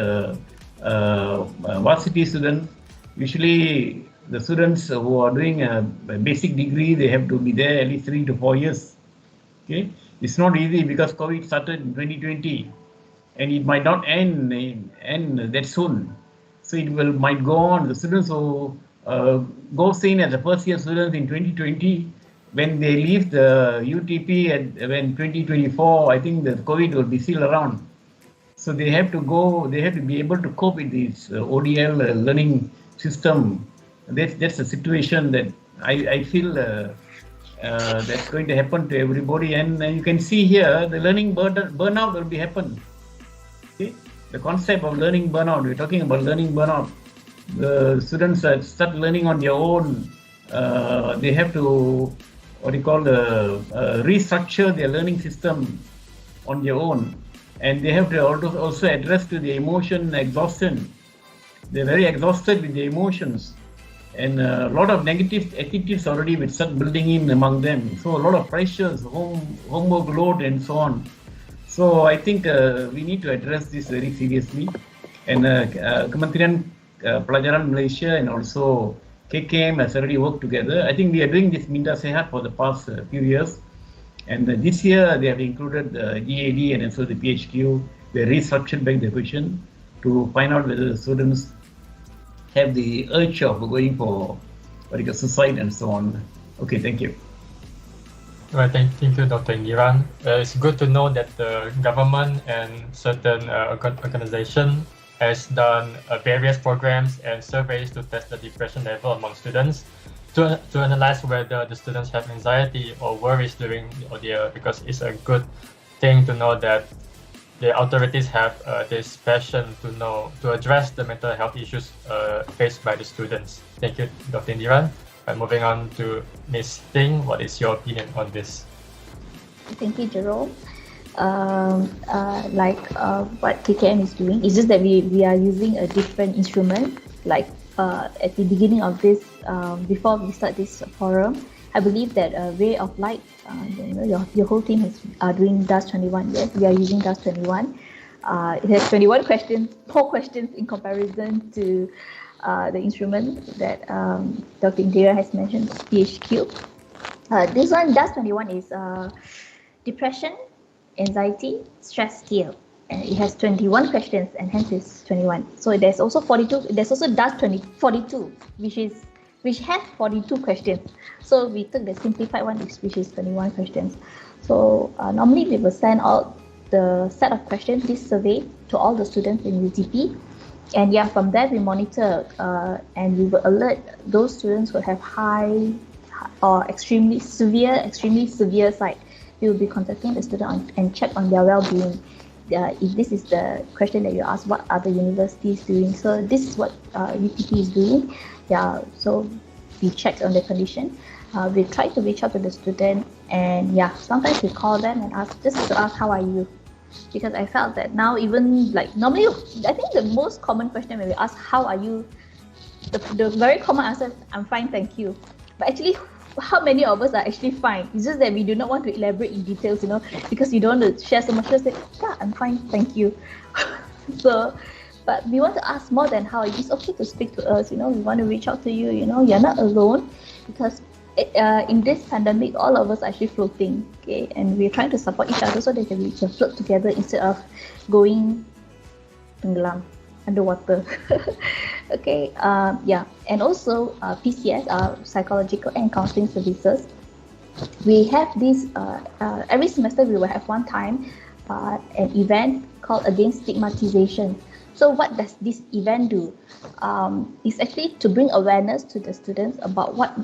varsity students, usually the students who are doing a basic degree, they have to be there at least 3 to 4 years. Okay, it's not easy because COVID started in 2020, and it might not end that soon. So it might go on. The students who go in as a first year students in 2020, when they leave the UTP when 2024, I think the COVID will be still around. So they have to be able to cope with this ODL learning system. That's a situation that I feel that's going to happen to everybody. And you can see here the learning burnout will be happen. Okay? The concept of learning burnout, we're talking about learning burnout. The students start learning on their own. They have to restructure their learning system on their own, and they have to also address to the emotion exhaustion. They're very exhausted with the emotions, and a lot of negative attitudes already will start building in among them. So a lot of pressures, homework load, and so on. So I think we need to address this very seriously, and Kementerian Pelajaran Malaysia and also KKM has already worked together. I think we are doing this Minda Sehat for the past few years. And this year they have included the EAD and also the PHQ. They restructured back the question to find out whether the students have the urge of going for suicide and so on. Okay, thank you. Right, thank you, Dr. Indiran. It's good to know that the government and certain organization has done various programs and surveys to test the depression level among students to analyze whether the students have anxiety or worries during the ODL, because it's a good thing to know that the authorities have this passion to address the mental health issues faced by the students. Thank you, Dr. Indiran. Moving on to Ms. Ting, what is your opinion on this? Thank you, Jerome. What KKM is doing, it's just that we are using a different instrument. Like at the beginning of this, before we start this forum, I believe that Ray of Light, your whole team is doing DAS 21. Yes, we are using DAS 21. It has 21 questions, 4 questions in comparison to the instrument that Dr. Indira has mentioned, PHQ. This one, DAS 21, is depression, anxiety, stress scale, and it has 21 questions, and hence it's 21. So there's also 42. There's also DAS 42, which has 42 questions. So we took the simplified one, which is 21 questions. So normally we will send out the set of questions, this survey, to all the students in UTP, and yeah, from there we monitor and we will alert those students who have high or extremely severe side. We will be contacting the student and check on their well-being. If this is the question that you asked, what are the universities doing? So this is what UTP is doing. Yeah, so we checked on the condition. We try to reach out to the student, and yeah, sometimes we call them and ask, just to ask, how are you? because I felt that now even like normally I think the most common question when we ask how are you, the very common answer is I'm fine, thank you. But actually, how many of us are actually fine? It's just that we do not want to elaborate in details, because you don't want to share so much. Just say, yeah, I'm fine, thank you. So, but we want to ask more than how. It's okay to speak to us. We want to reach out to you. You're not alone, because in this pandemic, all of us are actually floating. Okay, and we're trying to support each other so that we can float together instead of going tenggelam underwater. Okay, yeah, and also PCS, psychological and counseling services. We have this every semester. We will have one time an event called Against Stigmatization. So what does this event do? It's actually to bring awareness to the students about what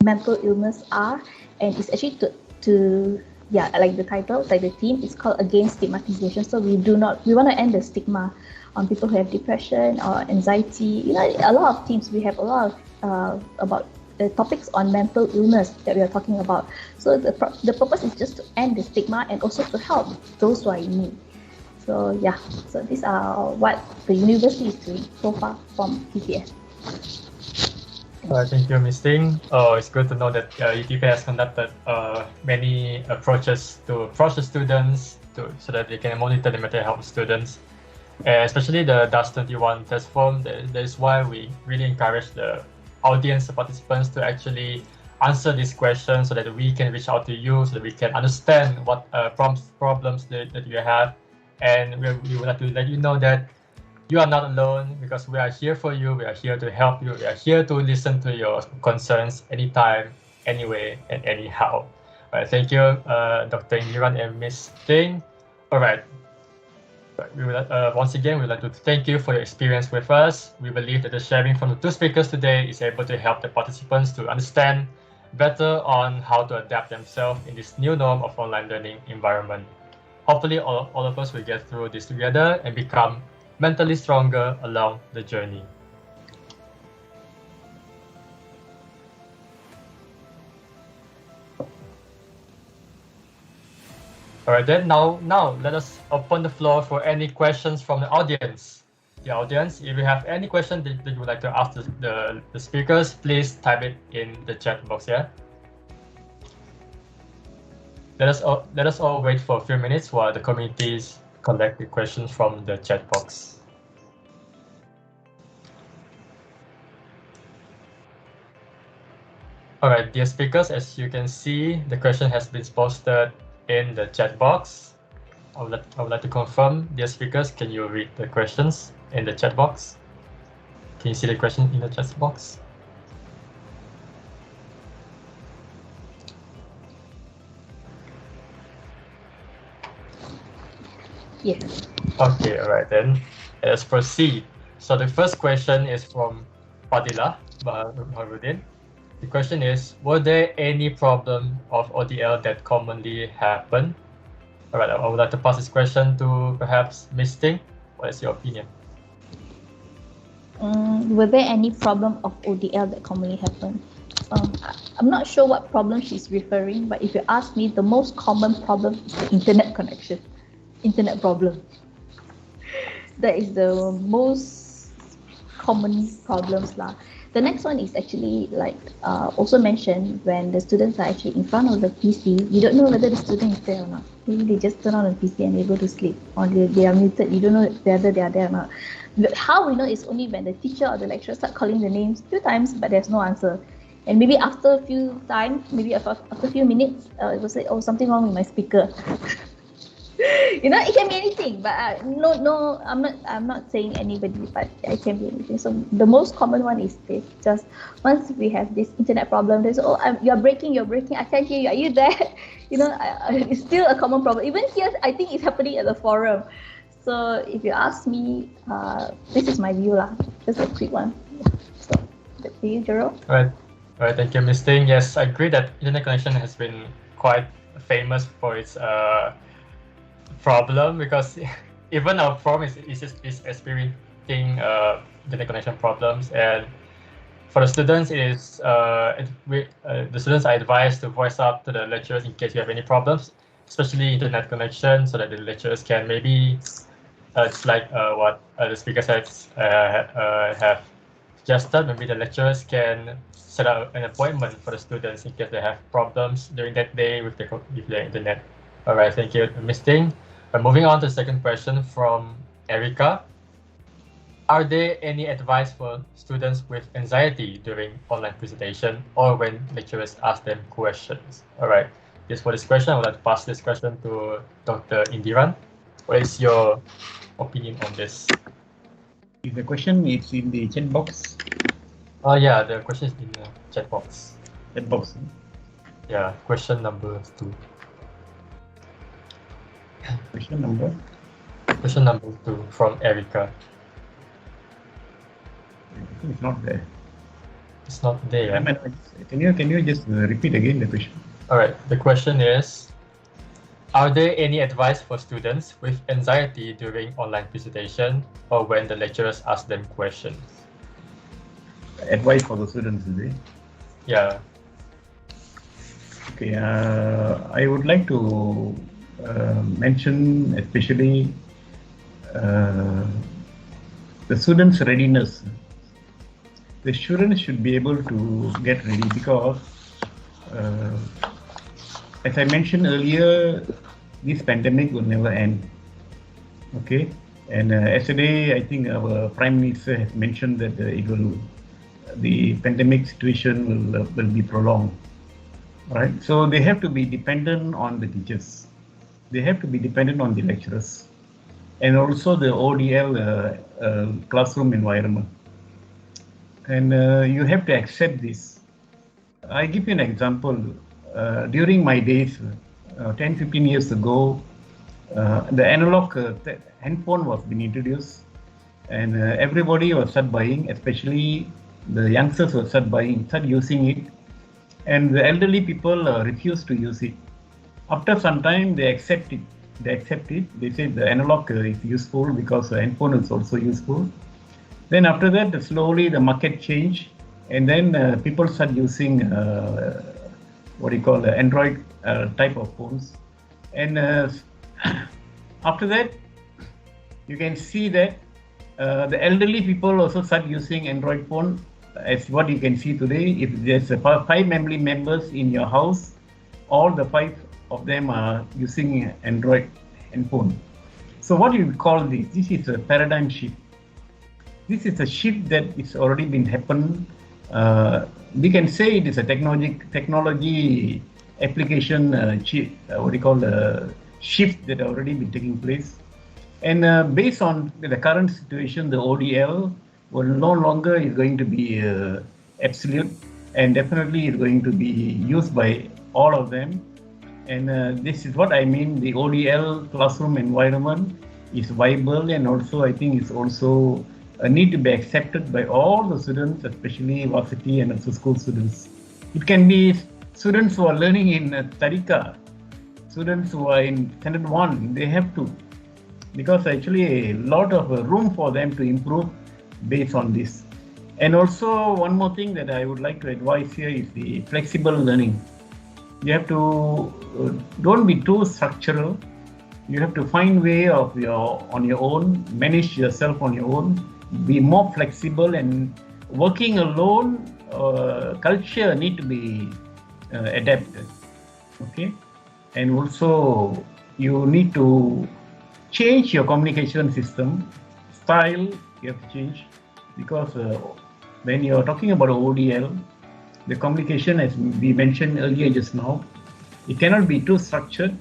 mental illness are, and it's actually to like the title, like the theme is called Against Stigmatization. So we want to end the stigma on people who have depression or anxiety. A lot of teams, we have a lot of about the topics on mental illness that we are talking about. So the purpose is just to end the stigma and also to help those who are in need. So yeah, so these are what the university is doing so far from PCS. Thank you, Ms. Ting. It's good to know that UTP has conducted many approaches to approach the students so that they can monitor the mental health of students, especially the DAS 21 test form. That is why we really encourage the audience, the participants, to actually answer these questions so that we can reach out to you, so that we can understand what problems that you have. And we would like to let you know that you are not alone, because we are here for you. We are here to help you. We are here to listen to your concerns anytime, anyway, and anyhow. All right, thank you, Dr. Indiran and Ms. Ting. All right. We would, once again, we would like to thank you for your experience with us. We believe that the sharing from the two speakers today is able to help the participants to understand better on how to adapt themselves in this new norm of online learning environment. Hopefully, all of us will get through this together and become mentally stronger along the journey. All right, then now let us open the floor for any questions from the audience. The audience, if you have any question that you would like to ask the speakers, please type it in the chat box. Yeah. Let us all wait for a few minutes while the communities collect the questions from the chat box. All right, dear speakers, as you can see, the question has been posted in the chat box. I would like to confirm, dear speakers, can you read the questions in the chat box? Can you see the question in the chat box? Yes. Okay, all right then. Let's proceed. So the first question is from Fadila Baharudin. The question is, were there any problem of ODL that commonly happen? All right, I would like to pass this question to perhaps Ms. Ting. What is your opinion? Were there any problem of ODL that commonly happen? I'm not sure what problem she's referring, but if you ask me, the most common problem is the internet connection. Internet problem. That is the most common problems lah. The next one is actually like also mentioned when the students are actually in front of the PC, you don't know whether the student is there or not. Maybe they just turn on the PC and able to sleep, or they are muted. You don't know whether they are there or not. But how we know is only when the teacher or the lecturer start calling the names 2 times, but there's no answer. And maybe after a few times, maybe after a few minutes, it was like, oh, something wrong with my speaker. It can be anything, but no, I'm not saying anybody, but it can be anything. So the most common one is this: just once we have this internet problem, there's you're breaking, I can't hear you. Are you there? It's still a common problem. Even here, I think it's happening at the forum. So if you ask me, this is my view lah. Just a quick one. So that's for you, Jero. All right, thank you, Ms. Ting. Yes, I agree that internet connection has been quite famous for its problem, because even our forum is experiencing internet connection problems, and for the students, it is the students are advised to voice up to the lecturers in case you have any problems. especially internet connection, so that the lecturers can maybe, it's like what the speaker said, have suggested, maybe the lecturers can set up an appointment for the students in case they have problems during that day with their internet. All right, thank you, Ms. Ting. Moving on to the second question from Erica. Are there any advice for students with anxiety during online presentation or when lecturers ask them questions? All right, just for this question, I would like to pass this question to Dr. Indiran. What is your opinion on this? If the question is in the chat box. Oh yeah, the question is in the chat box. Chat box. Yeah, question number 2. Question number? Question number 2 from Erica. It's not there. It's not there. Can you just repeat again the question? All right. The question is, are there any advice for students with anxiety during online presentation or when the lecturers ask them questions? Advice for the students, is it? Yeah. Okay. I would like to mention especially the students' readiness. The students should be able to get ready because, as I mentioned earlier, this pandemic will never end. Okay, and yesterday I think our Prime Minister has mentioned that the pandemic situation will be prolonged. Right, so they have to be dependent on the teachers. They have to be dependent on the lecturers, and also the ODL classroom environment. And you have to accept this. I give you an example. During my days, 10-15 years ago, the analog handphone was being introduced, and everybody was start buying, especially the youngsters were start using it, and the elderly people refused to use it. After some time, they accept it. They say the analog is useful because the handphone is also useful. Then after that, slowly the market changed, and then people start using Android type of phones. And after that, you can see that the elderly people also start using Android phone. As what you can see today, if there's 5 family members in your house, all the 5 of them are using Android phone. So what do you call this? This is a paradigm shift. This is a shift that is already been happened. We can say it is a technology application shift that already been taking place. And based on the current situation, the ODL will no longer is going to be absolute, and definitely is going to be used by all of them. And this is what I mean. The ODL classroom environment is viable, and also I think it's also need to be accepted by all the students, especially varsity and also school students. It can be students who are learning in Tarika, students who are in Standard 1, they have to, because actually a lot of room for them to improve based on this. And also one more thing that I would like to advise here is the flexible learning. You have to, don't be too structural. You have to find way of on your own, manage yourself on your own, be more flexible, and working alone culture need to be adapted. Okay, and also you need to change your communication system style. You have to change, because when you're talking about ODL, the communication, as we mentioned earlier just now, it cannot be too structured.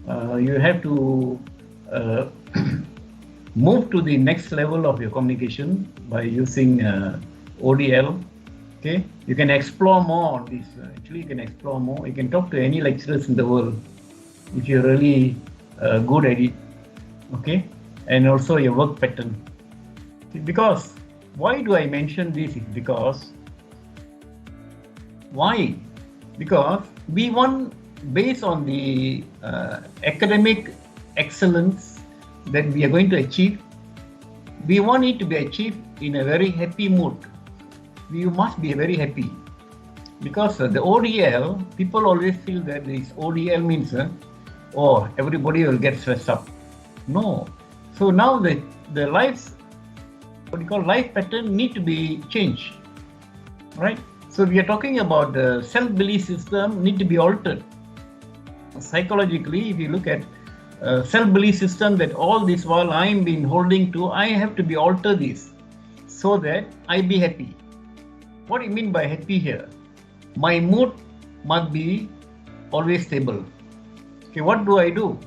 You have to move to the next level of your communication by using ODL. Okay, you can explore more on this. Actually, you can explore more. You can talk to any lecturers in the world if you're really good at it. Okay, and also your work pattern. Because why do I mention this? Is because why? Because we want, based on the academic excellence that we are going to achieve, we want it to be achieved in a very happy mood. You must be very happy, because the ODL, people always feel that this ODL means oh, everybody will get stressed up. No. So now the life, what you call life pattern, need to be changed, right? So we are talking about the self-belief system need to be altered. Psychologically, if you look at self-belief system, that all this while I'm been holding to, I have to be alter this so that I be happy. What do you mean by happy here? My mood must be always stable. Okay, what do I do?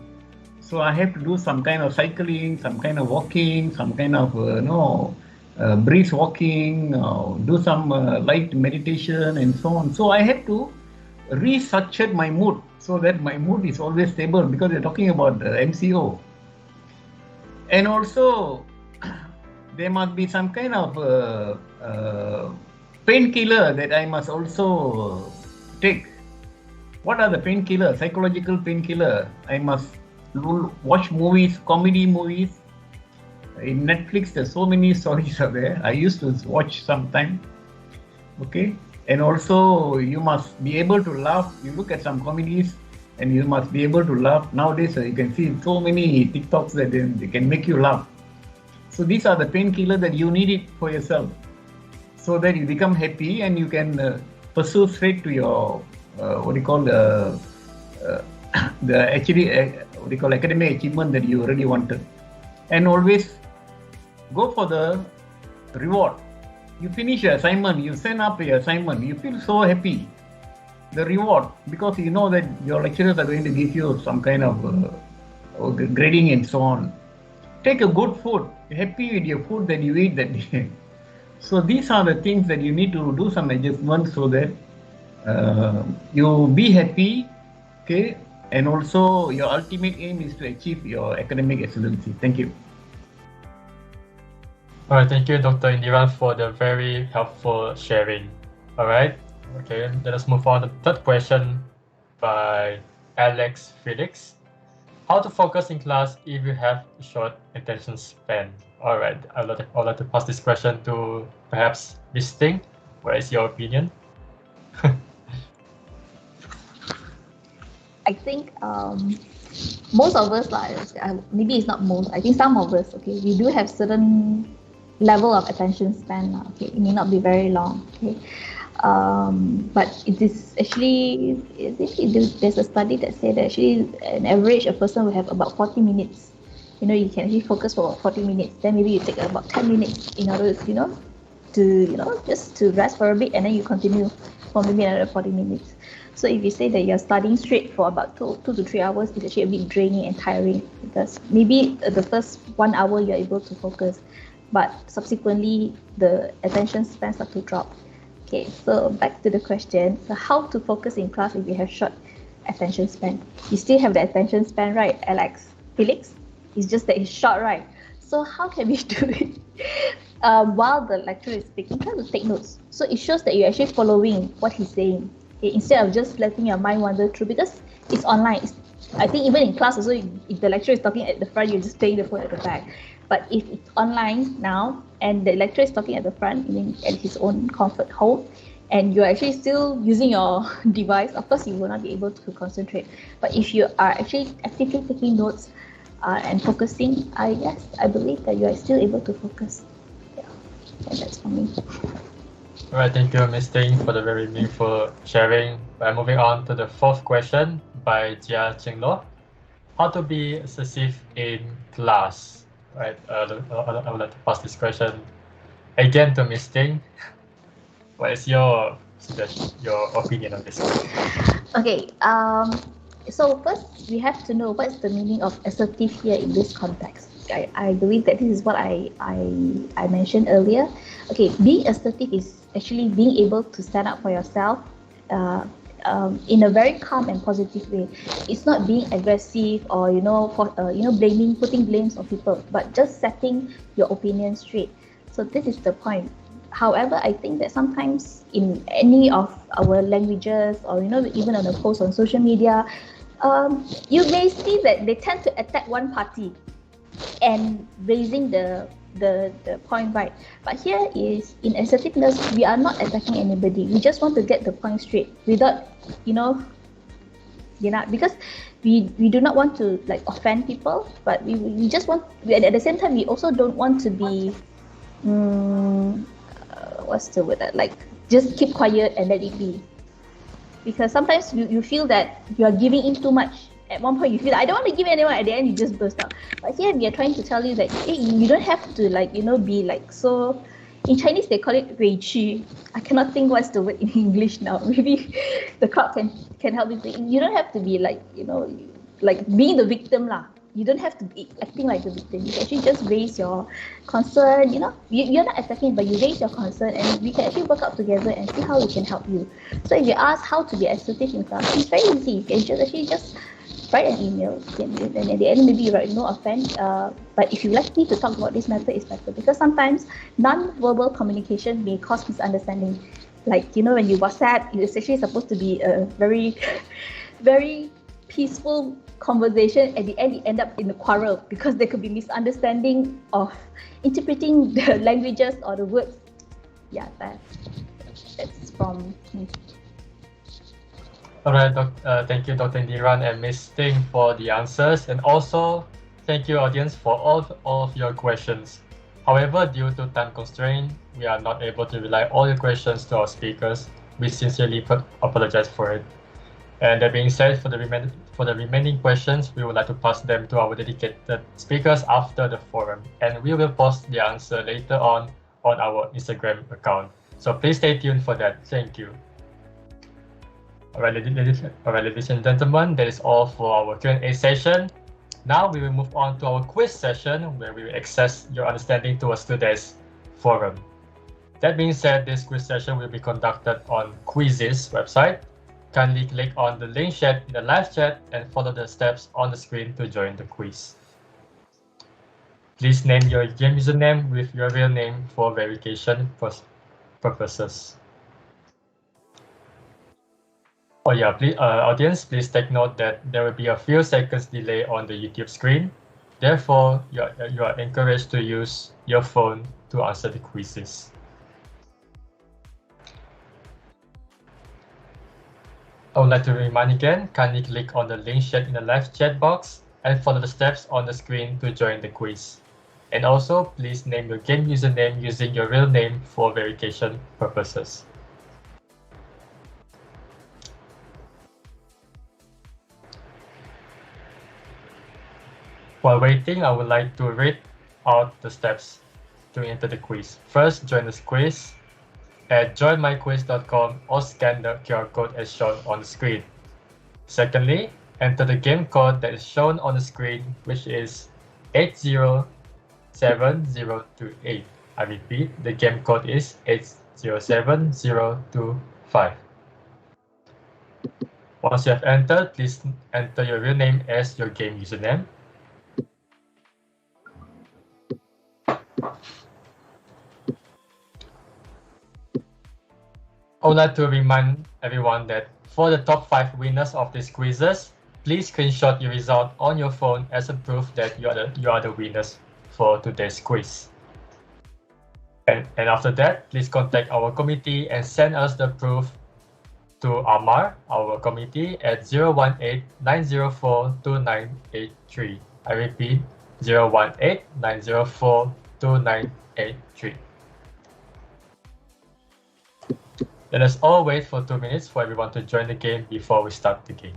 So I have to do some kind of cycling, some kind of walking, some kind of brisk walking, do some light meditation and so on. So I have to restructure my mood so that my mood is always stable, because we're talking about MCO. And also there must be some kind of painkiller that I must also take. What are the painkiller? Psychological painkiller. I must watch movies, comedy movies. In Netflix, there's so many stories are there. I used to watch sometime. Okay, and also you must be able to laugh. You look at some comedies, and you must be able to laugh. Nowadays, you can see so many TikToks that they can make you laugh. So these are the painkiller that you need it for yourself, so that you become happy and you can pursue straight to your academic achievement that you already wanted. And always go for the reward. You finish your assignment, you send up your assignment, you feel so happy. The reward, because you know that your lecturers are going to give you some kind of grading and so on. Take a good food, happy with your food that you eat that day. So these are the things that you need to do some adjustments so that you be happy, okay? And also your ultimate aim is to achieve your academic excellency. Thank you. All right, thank you, Dr. Indiran, for the very helpful sharing. All right, okay, let us move on to the third question by Alex Felix. How to focus in class if you have a short attention span? All right, I'd like to pass this question to perhaps Ms. Ting. What is your opinion? I think most of us, maybe it's not most, I think some of us, okay, we do have certain level of attention span. Okay, it may not be very long. Okay, but it is actually, there's a study that said that actually an average a person will have about 40 minutes. You know, you can actually focus for 40 minutes. Then maybe you take about 10 minutes in order to, just to rest for a bit, and then you continue for maybe another 40 minutes. So if you say that you're studying straight for about 2 to 3 hours, it's actually a bit draining and tiring, because maybe the first 1 hour you're able to focus, but subsequently the attention span starts to drop. Okay, so back to the question. So how to focus in class if you have short attention span? You still have the attention span, right, Alex? Felix? It's just that it's short, right? So how can we do it? While the lecturer is speaking, try to take notes. So it shows that you're actually following what he's saying. Okay, instead of just letting your mind wander through, because it's online. I think even in class also, if the lecturer is talking at the front, you're just playing the phone at the back. But if it's online now and the lecturer is talking at the front, at his own comfort home, and you're actually still using your device, of course you will not be able to concentrate. But if you are actually actively taking notes and focusing, I believe that you are still able to focus. Yeah, and that's for me. All right, thank you, Ms. Ting, for the very meaningful sharing. We're moving on to the fourth question by Jia Qinglo. How to be assertive in class? Right, I would like to pass this question again to Ms. Ting. What is your opinion on this? Okay, so first we have to know what is the meaning of assertive here in this context. I believe that this is what I mentioned earlier. Okay, being assertive is actually being able to stand up for yourself in a very calm and positive way. It's not being aggressive or putting blames on people, but just setting your opinion straight. So this is the point. However, I think that sometimes in any of our languages, or even on a post on social media, you may see that they tend to attack one party and raising the point right. But here is, in assertiveness, we are not attacking anybody. We just want to get the point straight without, because we do not want to like offend people, but we just want, at the same time we also don't want to be what's the word, like just keep quiet and let it be, because sometimes you feel that you are giving in too much. At one point you feel I don't want to give anyone, at the end you just burst out. But here we are trying to tell you that hey, you don't have to like, you know, be like so. In Chinese they call it 委屈. I cannot think what's the word in English now. Maybe the crowd can help me. You don't have to be like, you know, like being the victim lah. You don't have to be acting like the victim. You can actually just raise your concern. You know, you're not attacking, but you raise your concern, and we can actually work out together and see how we can help you. So if you ask how to be assertive in class, it's very easy. You can just write an email, and at the end maybe you write no offense. But if you like me to talk about this matter, it's better, because sometimes non-verbal communication may cause misunderstanding. Like, you know, when you WhatsApp, it's actually supposed to be a very, very peaceful conversation. At the end, it end up in a quarrel because there could be misunderstanding of interpreting the languages or the words. Yeah, that's from me. All right, thank you, Dr. Indiran and Ms. Ting, for the answers, and also thank you, audience, for all of your questions. However, due to time constraint, we are not able to relay all your questions to our speakers. We sincerely apologize for it. And that being said, for the remaining questions, we would like to pass them to our dedicated speakers after the forum, and we will post the answer later on our Instagram account. So please stay tuned for that. Thank you. All right, ladies and gentlemen, that is all for our Q&A session. Now we will move on to our quiz session, where we will access your understanding towards today's forum. That being said, this quiz session will be conducted on Quizizz website. Kindly click on the link shared in the live chat and follow the steps on the screen to join the quiz. Please name your game username with your real name for verification purposes. Oh yeah, please, audience, please take note that there will be a few seconds delay on the YouTube screen. Therefore, you are encouraged to use your phone to answer the quizzes. I would like to remind again, kindly click on the link shared in the live chat box and follow the steps on the screen to join the quiz. And also, please name your game username using your real name for verification purposes. While waiting, I would like to read out the steps to enter the quiz. First, join the quiz at joinmyquiz.com or scan the QR code as shown on the screen. Secondly, enter the game code that is shown on the screen, which is 807028. I repeat, the game code is 807025. Once you have entered, please enter your real name as your game username. I would like to remind everyone that for the top 5 winners of these quizzes, please screenshot your result on your phone as a proof that you are the winners for today's quiz. And after that, please contact our committee and send us the proof to Amar, our committee, at 018-904-2983. I repeat, 018-904-2983. Let us all wait for 2 minutes for everyone to join the game before we start the game.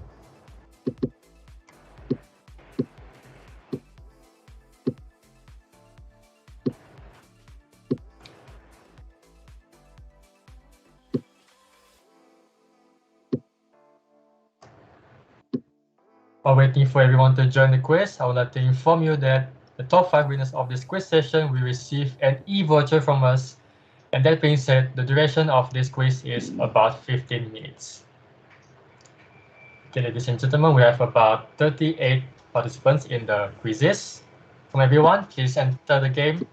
While waiting for everyone to join the quiz, I would like to inform you that the top 5 winners of this quiz session will receive an e-voucher from us. And that being said, the duration of this quiz is about 15 minutes. Okay, ladies and gentlemen, we have about 38 participants in the quizzes. From everyone, please enter the game.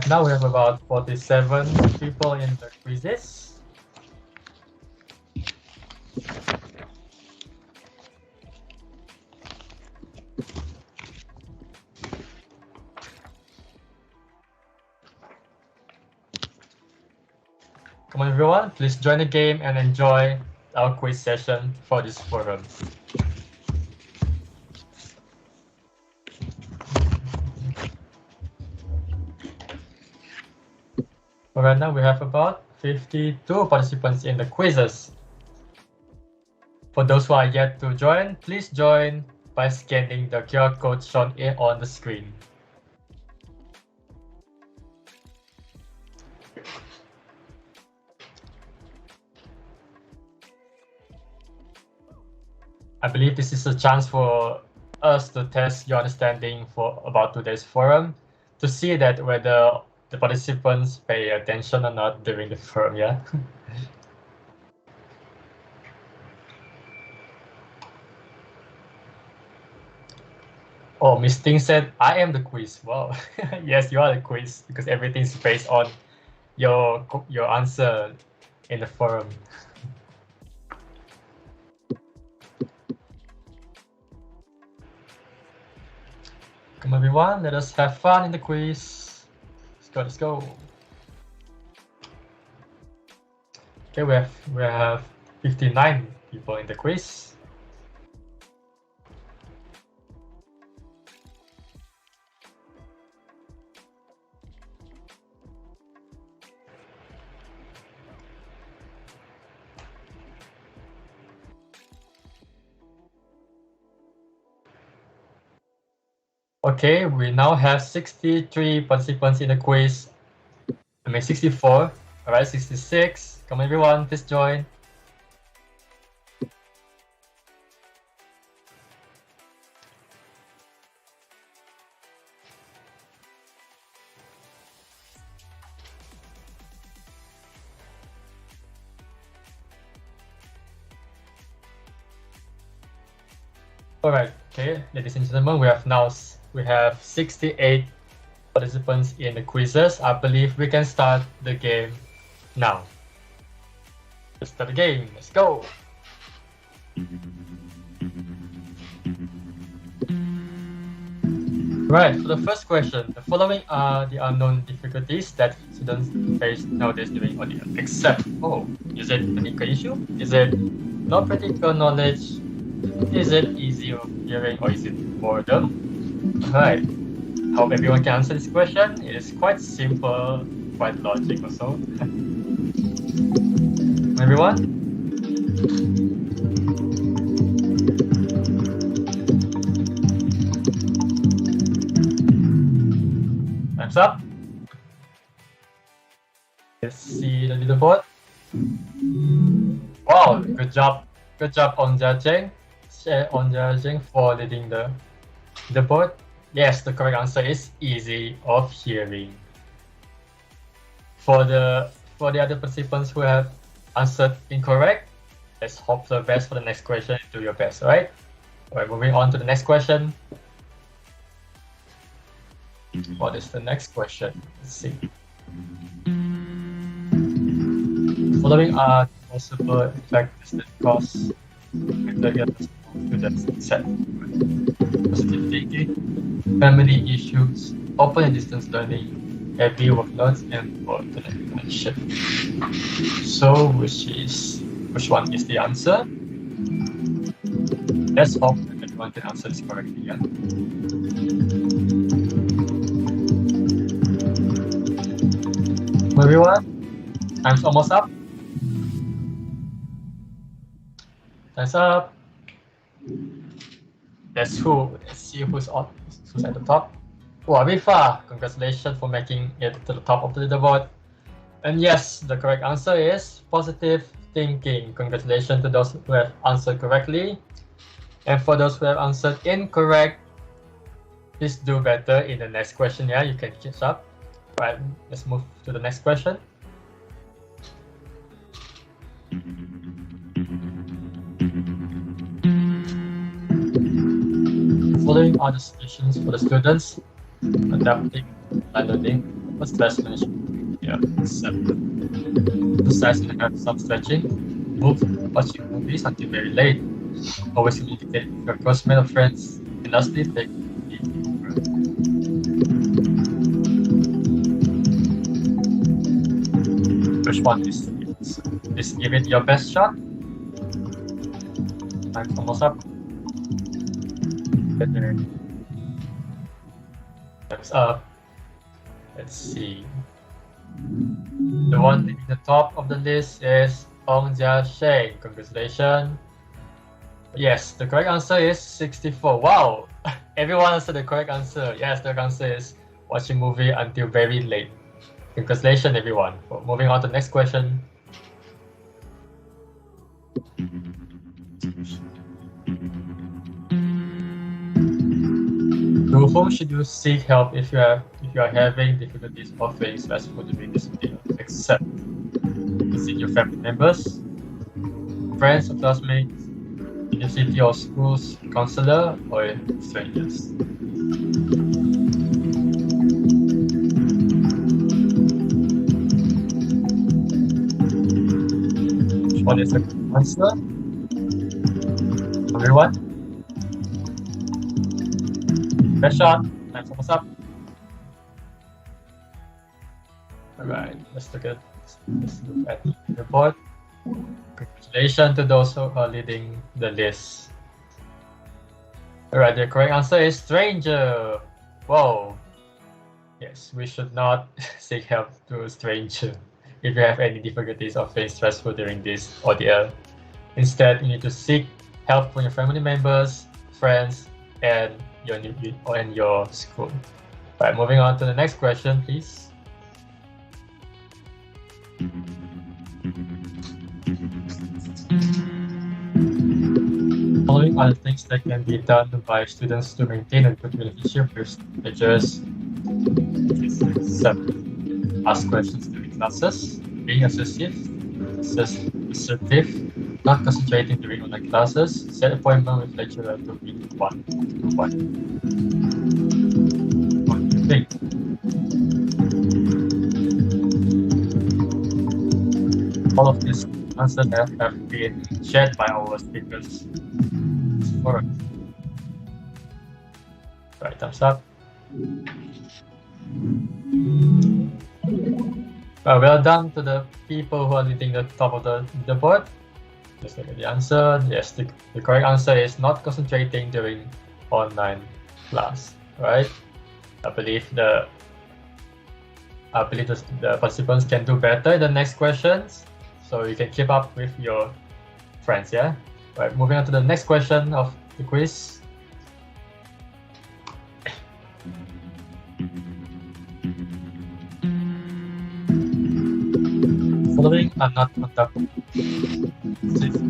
Now we have about 47 people in the quizzes. Come on, everyone, please join the game and enjoy our quiz session for this forum. Right now, we have about 52 participants in the quizzes. For those who are yet to join, please join by scanning the QR code shown on the screen. I believe this is a chance for us to test your understanding about today's forum, to see that whether the participants pay attention or not during the forum, yeah? Oh, Miss Ting said, I am the quiz. Wow. Yes, you are the quiz because everything is based on your answer in the forum. Come on, everyone, let us have fun in the quiz. Let's go. Okay, we have 59 people in the quiz. Okay, we now have 63 participants in the quiz. I mean 64. All right, 66. Come on, everyone, please join. All right, okay, ladies and gentlemen, we have 68 participants in the quizzes. I believe we can start the game now. Let's start the game. Let's go. Right, for the first question, the following are the unknown difficulties that students face nowadays during ODL, except, is it an technical issue? Is it no practical knowledge? Is it easy of hearing, or is it boredom? Alright, hope everyone can answer this question. It is quite simple, quite logical also. Everyone? Time's up. Let's see the leaderboard. Wow, good job. Good job on Jiajing for leading the board. Yes, the correct answer is easy of hearing. For the other participants who have answered incorrect, let's hope for the best for the next question and do your best, alright? Alright, moving on to the next question. What is the next question? Let's see. Following are possible factors that cause students set positive thinking, family issues, open and distance learning, heavy workloads, and poor internet connection. So, which one is the answer? Let's hope that everyone can answer this correctly. Yeah? Everyone, time's almost up. Time's up. Let's see who's at the top. Oh, Avifa, congratulations for making it to the top of the leaderboard. And yes, the correct answer is positive thinking. Congratulations to those who have answered correctly. And for those who have answered incorrect, please do better in the next question. Yeah, you can catch up. Right, let's move to the next question. Following are the solutions for the students adapting and learning. What's the best management? Yeah, exercise and have some stretching, move, watching movies until very late, always communicate with your close-mate or friends, and lastly, take deep breath. Which one is So please give it your best shot. Time's almost up. Time's up. Let's see. The one at the top of the list is Ong Jia Sheng. Congratulations. Yes, the correct answer is 64. Wow! Everyone answered the correct answer. Yes, the correct answer is watching movie until very late. Congratulations, everyone. Moving on to the next question. To whom should you seek help if you are having difficulties or feeling stressful during this video? Except is it your family members, friends or classmates, university or schools counselor, or strangers? What is the answer? Everyone? Best shot. Time's almost up. Alright, let's look at the report. Congratulations to those who are leading the list. Alright, the correct answer is stranger. Whoa. Yes, we should not seek help to a stranger if you have any difficulties or feeling stressful during this ODL. Instead, you need to seek help from your family members, friends, and your school. Alright, moving on to the next question, please. Following are the things that can be done by students to maintain a good relationship with teachers. 7. Ask questions during classes, being assertive, not concentrating during online classes, set appointment with lecturer to meet one-to-one. What do you think? All of these answers have been shared by our speakers. Right, thumbs up. Well done to the people who are leading the top of the board. Just look at the answer. Yes, the correct answer is not concentrating during online class. Right? I believe the participants can do better in the next questions, so you can keep up with your friends. Yeah. Right. Moving on to the next question of the quiz. Following are not conducted.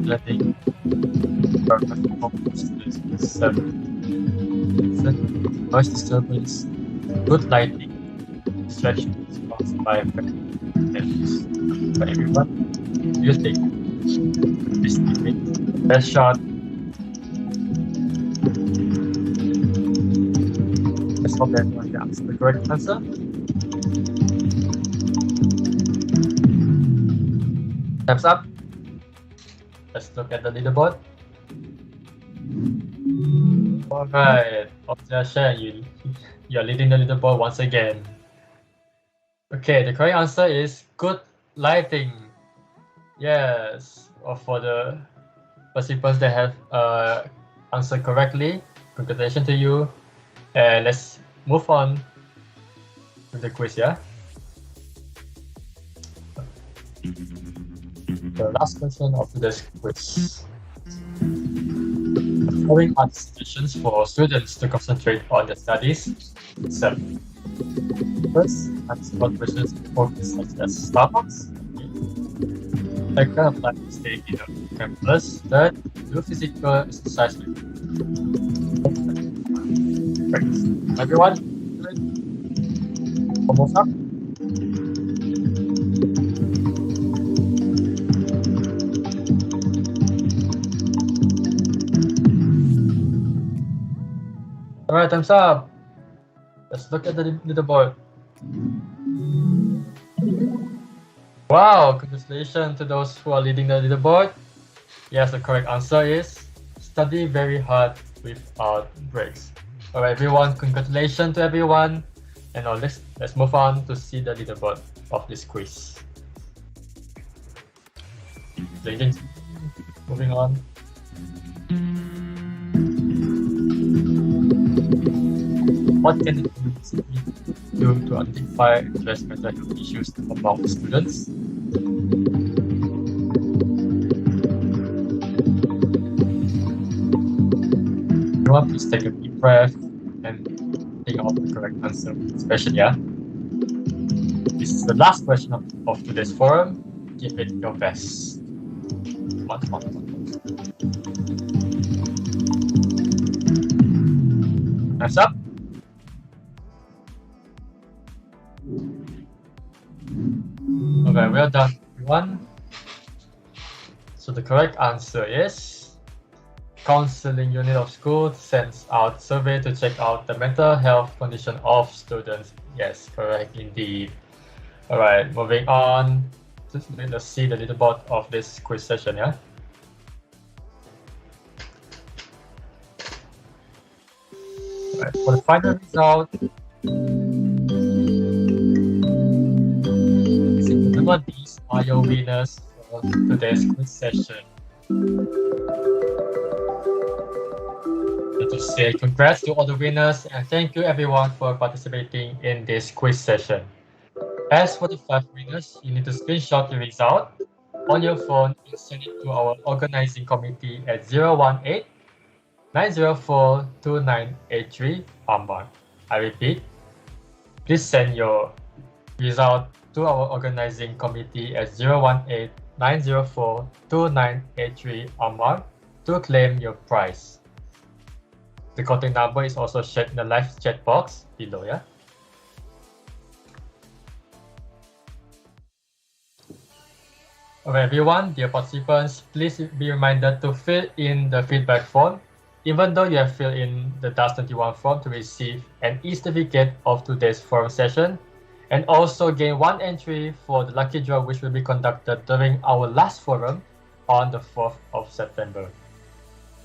Learning purpose of 7. Noise disturbance, good lighting, distractions caused by friends. But everyone, you think this best shot. Let's hope everyone gets the correct answer. Time's up. Let's look at the leaderboard. Alright, you're leading the leaderboard once again. Okay, the correct answer is good lighting. Yes, for the participants that have answered correctly, congratulations to you. And let's move on with the quiz, yeah? The last question of today's quiz. The following are suggestions for students to concentrate on their studies. 7. First, answer questions for such as Starbucks. Second, apply to stay in the campus. Third, do physical exercise. Thanks. Everyone, almost up. Alright, time's up. Let's look at the leaderboard. Wow, congratulations to those who are leading the leaderboard. Yes, the correct answer is study very hard without breaks. Alright, everyone, congratulations to everyone. And now let's move on to see the leaderboard of this quiz. Ding, ding. Moving on. What can the university do to identify and address mental health issues among students? Everyone, please take a deep breath and think of the correct answer, especially, yeah? This is the last question of today's forum. Give it your best. Come on, come on, come on. Time's up. Okay, we are done, everyone. So the correct answer is Counseling Unit of School sends out survey to check out the mental health condition of students. Yes, correct indeed. All right, moving on. Let's see the little bit of this quiz session, yeah? All right, for the final result, these are your winners for today's quiz session. Let us say congrats to all the winners and thank you everyone for participating in this quiz session. As for the 5 winners, you need to screenshot the result on your phone and send it to our organizing committee at 018-904-2983 Ambar. I repeat, please send your result to our organizing committee at 018-904-2983 Ambar to claim your prize. The contact number is also shared in the live chat box below, yeah? Okay, everyone, dear participants, please be reminded to fill in the feedback form, even though you have filled in the DAS21 form to receive an e-certificate of today's forum session, and also gain 1 entry for the lucky draw which will be conducted during our last forum on the 4th of September.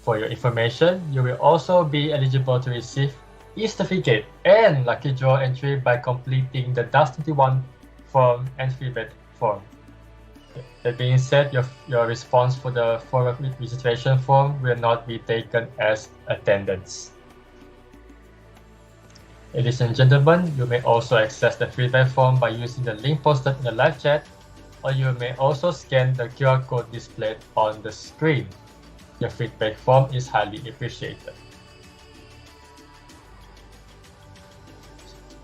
For your information, you will also be eligible to receive e-certificate and lucky draw entry by completing the DAS21 form and feedback form. That being said, your response for the forum registration form will not be taken as attendance. Ladies and gentlemen, you may also access the feedback form by using the link posted in the live chat, or you may also scan the QR code displayed on the screen. Your feedback form is highly appreciated.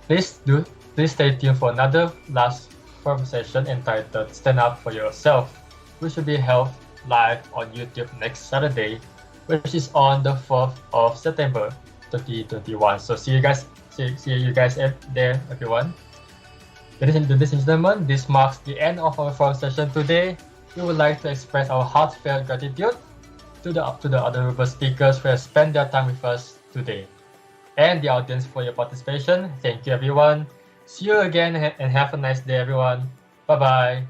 Please stay tuned for another last forum session entitled Stand Up For Yourself, which will be held live on YouTube next Saturday, which is on the 4th of September 2021. So see you guys there, everyone. Ladies and gentlemen, this marks the end of our forum session today. We would like to express our heartfelt gratitude to the honorable speakers who have spent their time with us today, and the audience for your participation. Thank you, everyone. See you again and have a nice day, everyone. Bye-bye.